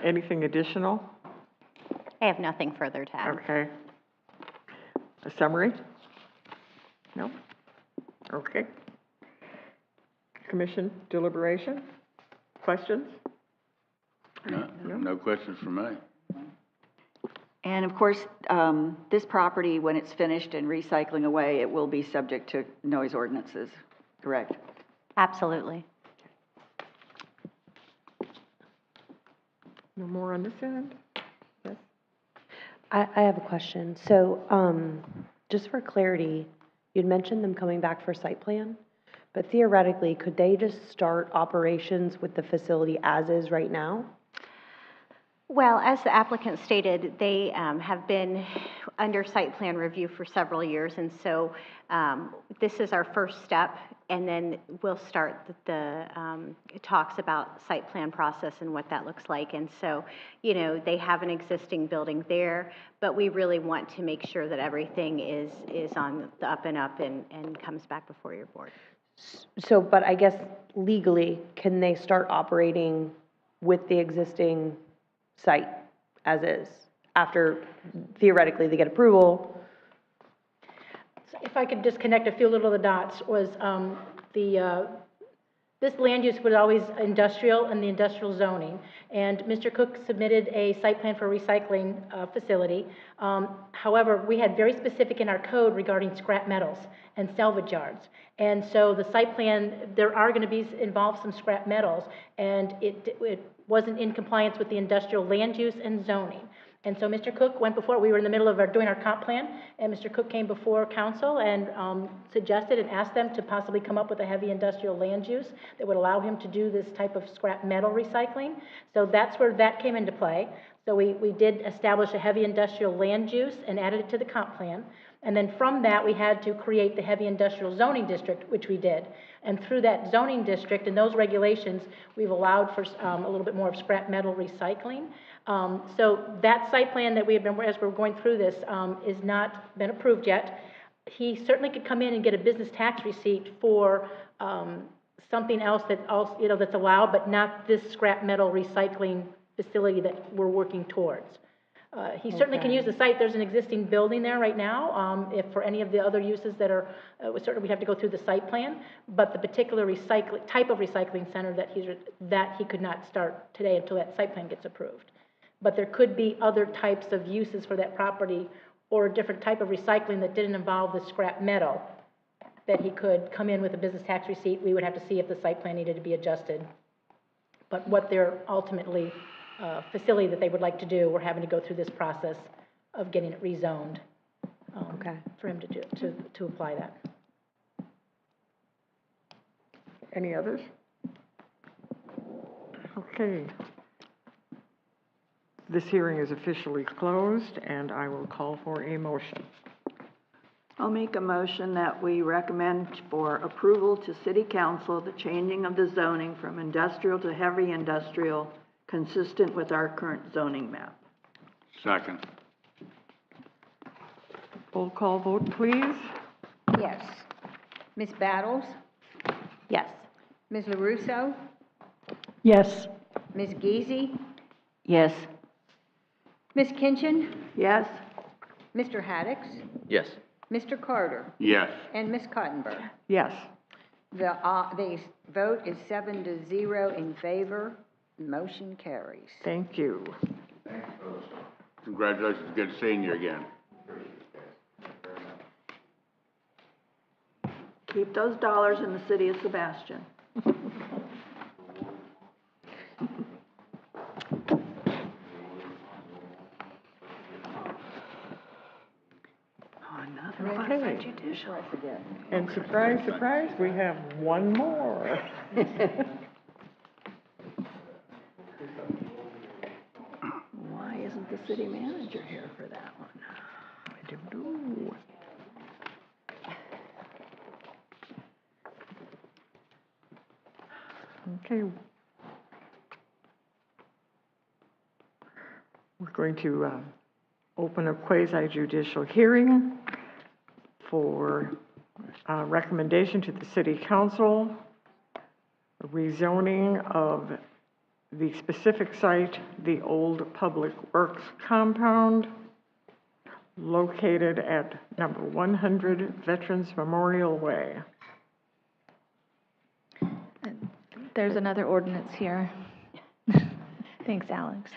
Anything additional? I have nothing further to add. Okay. A summary? No? Okay. Commission deliberation? Questions? No questions from me. And of course, this property, when it's finished and recycling away, it will be subject to noise ordinances, correct? Absolutely. No more on this end? Yes? I have a question. So, just for clarity, you'd mentioned them coming back for site plan, but theoretically, could they just start operations with the facility as is right now? Well, as the applicant stated, they have been under site plan review for several years, and so this is our first step, and then we'll start the talks about site plan process and what that looks like. And so, you know, they have an existing building there, but we really want to make sure that everything is on the up and up and comes back before your board. So, but I guess legally, can they start operating with the existing site as is, after theoretically they get approval? If I could just connect a few little of the dots, was this land use was always industrial and the industrial zoning, and Mr. Cook submitted a site plan for a recycling facility. However, we had very specific in our code regarding scrap metals and salvage yards. And so the site plan, there are going to be involved some scrap metals, and it wasn't in compliance with the industrial land use and zoning. And so Mr. Cook went before, we were in the middle of doing our comp plan, and Mr. Cook came before council and suggested and asked them to possibly come up with a heavy industrial land use that would allow him to do this type of scrap metal recycling. So that's where that came into play. So we did establish a heavy industrial land use and added it to the comp plan. And then from that, we had to create the heavy industrial zoning district, which we did. And through that zoning district and those regulations, we've allowed for a little bit more of scrap metal recycling. So that site plan that we have been, as we're going through this, is not been approved yet. He certainly could come in and get a business tax receipt for something else that also, you know, that's allowed, but not this scrap metal recycling facility that we're working towards. He certainly can use the site. There's an existing building there right now. If for any of the other uses that are, certainly we have to go through the site plan, but the particular type of recycling center that he could not start today until that site plan gets approved. But there could be other types of uses for that property or a different type of recycling that didn't involve the scrap metal that he could come in with a business tax receipt. We would have to see if the site plan needed to be adjusted. But what they're ultimately facility that they would like to do, we're having to go through this process of getting it rezoned for him to apply that. Any others? Okay. This hearing is officially closed, and I will call for a motion. I'll make a motion that we recommend for approval to City Council the changing of the zoning from industrial to heavy industrial, consistent with our current zoning map. Second. Roll call vote, please. Yes. Ms. Battles? Yes. Ms. LaRusso? Yes. Ms. Geezy? Yes. Ms. Kinchin? Yes. Mr. Haddix? Yes. Mr. Carter? Yes. And Ms. Cottenberg? Yes. The vote is 7-0 in favor. Motion carries. Thank you. Congratulations. Good seeing you again. Keep those dollars in the city of Sebastian. Okay. And surprise, surprise, we have one more. Why isn't the city manager here for that one? I don't know. Okay. We're going to open a quasi-judicial hearing for recommendation to the City Council rezoning of the specific site, the old Public Works compound located at number 100 Veterans Memorial Way. There's another ordinance here. Thanks, Alex.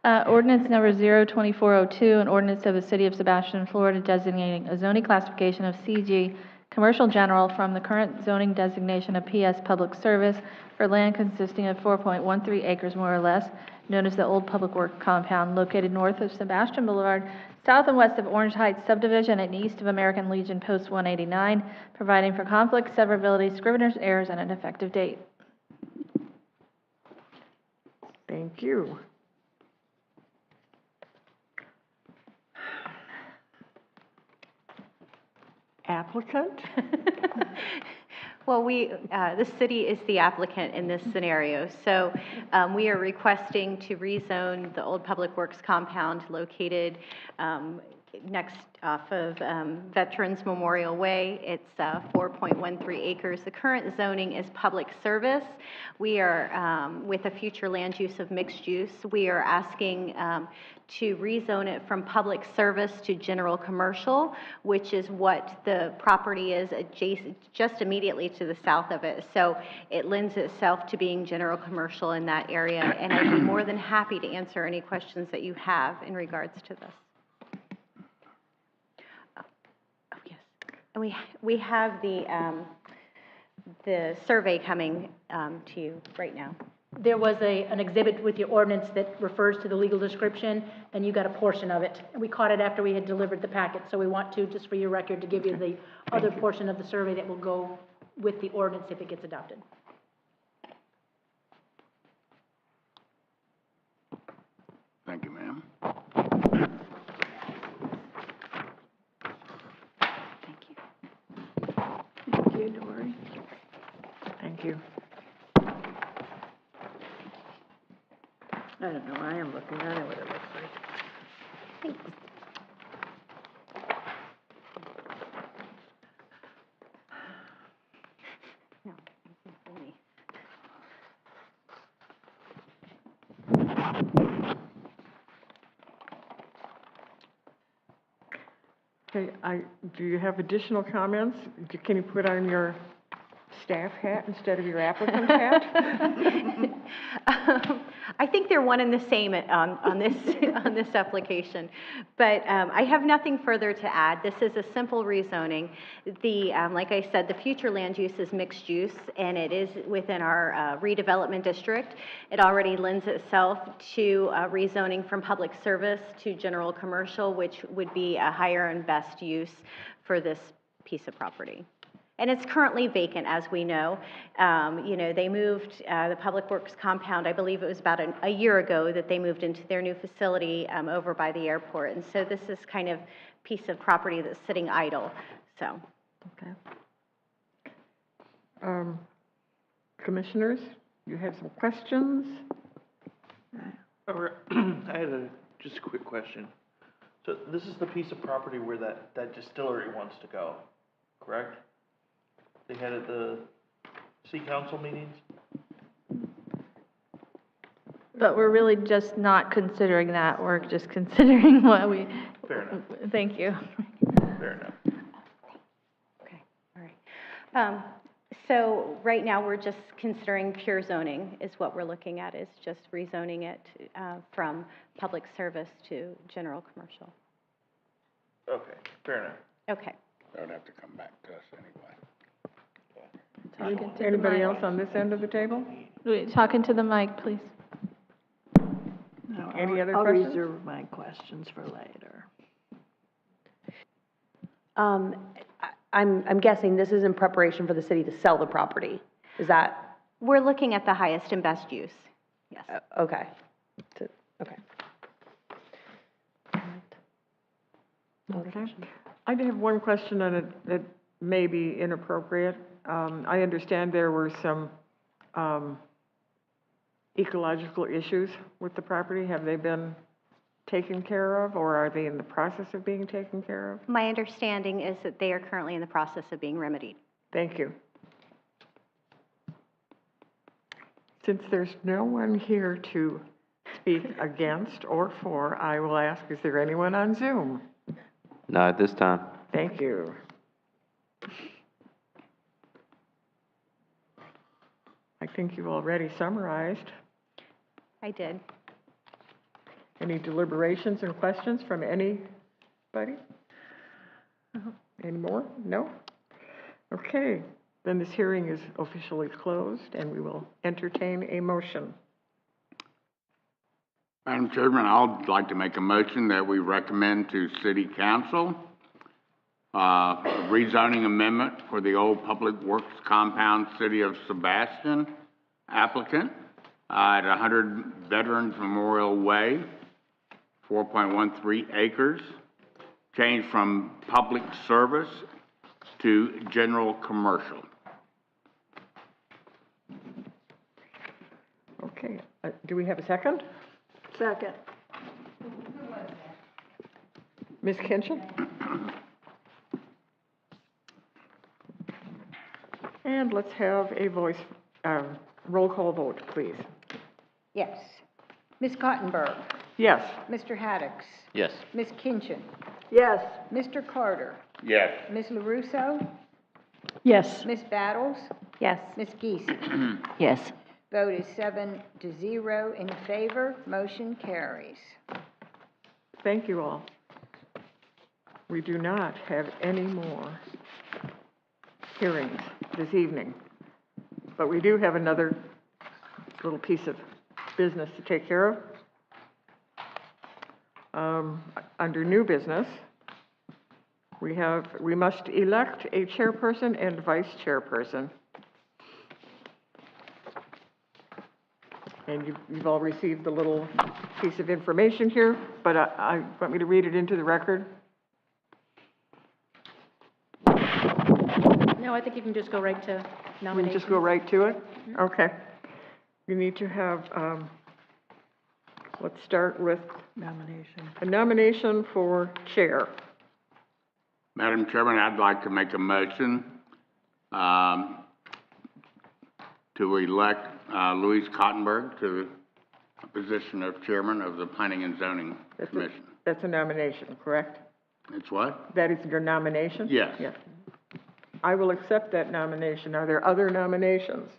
Ordinance number 02402, an ordinance of the City of Sebastian, Florida, designating a zoning classification of CG Commercial General from the current zoning designation of PS Public Service for land consisting of 4.13 acres more or less, known as the Old Public Works Compound, located north of Sebastian Boulevard, south and west of Orange Heights Subdivision, and east of American Legion Post 189, providing for conflict, severability, scrivener's errors, and an effective date. Thank you. Applicant? Well, the city is the applicant in this scenario. So we are requesting to rezone the old Public Works compound located next off of Veterans Memorial Way. It's 4.13 acres. The current zoning is public service. We are, with a future land use of mixed use, we are asking to rezone it from public service to general commercial, which is what the property is adjacent, just immediately to the south of it. So it lends itself to being general commercial in that area, and I'd be more than happy to answer any questions that you have in regards to this. Oh, yes. And we have the survey coming to you right now. There was an exhibit with your ordinance that refers to the legal description, and you got a portion of it. We caught it after we had delivered the packet, so we want to, just for your record, to give you the other portion of the survey that will go with the ordinance if it gets adopted. Thank you, ma'am. Thank you, Dory. Thank you. I don't know, I am looking, I know what it looks like. Thanks. No, for me. Okay, do you have additional comments? Can you put on your staff hat instead of your applicant hat? I think they're one and the same on this application, but I have nothing further to add. This is a simple rezoning. Like I said, the future land use is mixed use, and it is within our redevelopment district. It already lends itself to rezoning from public service to general commercial, which would be a higher and best use for this piece of property. And it's currently vacant, as we know. They moved the Public Works compound, I believe it was about a year ago that they moved into their new facility over by the airport. And so this is kind of a piece of property that's sitting idle, so. Okay. Commissioners, you have some questions? I had just a quick question. So this is the piece of property where that distillery wants to go, correct? They had at the city council meetings? But we're really just not considering that. We're just considering what we... Fair enough. Thank you. Fair enough. Okay, all right. So right now, we're just considering pure zoning is what we're looking at, is just rezoning it from public service to general commercial. Okay, fair enough. Okay. That would have to come back to us anyway. Talking to the Anybody mic. else on this end of the table? Wait, talking to the mic, please. No, Any other I'll questions? reserve my questions for later. I'm guessing this is in preparation for the city to sell the property. Is that? We're looking at the highest and best use, yes. Okay. Okay. Okay. I do have one question, and it may be inappropriate. I understand there were some ecological issues with the property. Have they been taken care of, or are they in the process of being taken care of? My understanding is that they are currently in the process of being remedied. Thank you. Since there's no one here to speak against or for, I will ask, is there anyone on Zoom? Not at this time. Thank you. I think you've already summarized. I did. Any deliberations or questions from anybody? Any more? No? Okay, then this hearing is officially closed, and we will entertain a motion. Madam Chairman, I'd like to make a motion that we recommend to City Council a rezoning amendment for the old Public Works compound, City of Sebastian applicant at 100 Veterans Memorial Way, 4.13 acres, change from public service to general commercial. Okay, do we have a second? Second. Ms. Kinchin? And let's have a roll call vote, please. Yes. Ms. Cottenberg? Yes. Mr. Haddix? Yes. Ms. Kinchin? Yes. Mr. Carter? Yes. Ms. LaRusso? Yes. Ms. Battles? Yes. Ms. Geesey? Yes. Vote is 7-0 in favor. Motion carries. Thank you all. We do not have any more hearings this evening, but we do have another little piece of business to take care of. Under new business, we must elect a chairperson and vice chairperson. And you've all received the little piece of information here, but I want me to read it into the record? No, I think you can just go right to We nominations. just go right to it? Okay. You need to have, let's start with a nomination for chair. Madam Chairman, I'd like to make a motion to elect Louise Cottenberg to the position of chairman of the Planning and Zoning Commission. That's a nomination, correct? It's what? That is your nomination? Yes. Yeah. I will accept that nomination. Are there other nominations?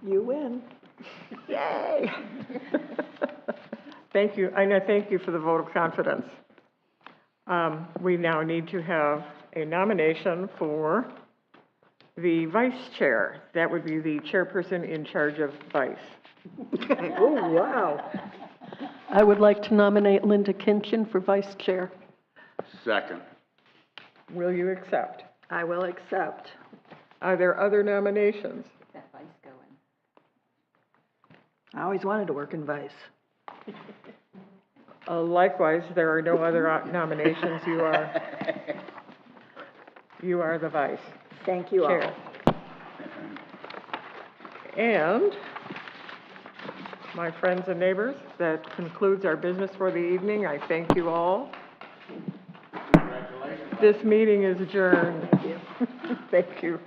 You win. Yay! Thank you, and I thank you for the vote of confidence. We now need to have a nomination for the vice chair. That would be the chairperson in charge of vice. Oh, wow. I would like to nominate Linda Kinchin for vice chair. Second. Will you accept? I will accept. Are there other nominations? That vice going. I always wanted to work in vice. Likewise, there are no other nominations. You are the vice Thank you chair. all. And, my friends and neighbors, that concludes our business for the evening. I thank you all. Congratulations. This meeting is adjourned. Thank you.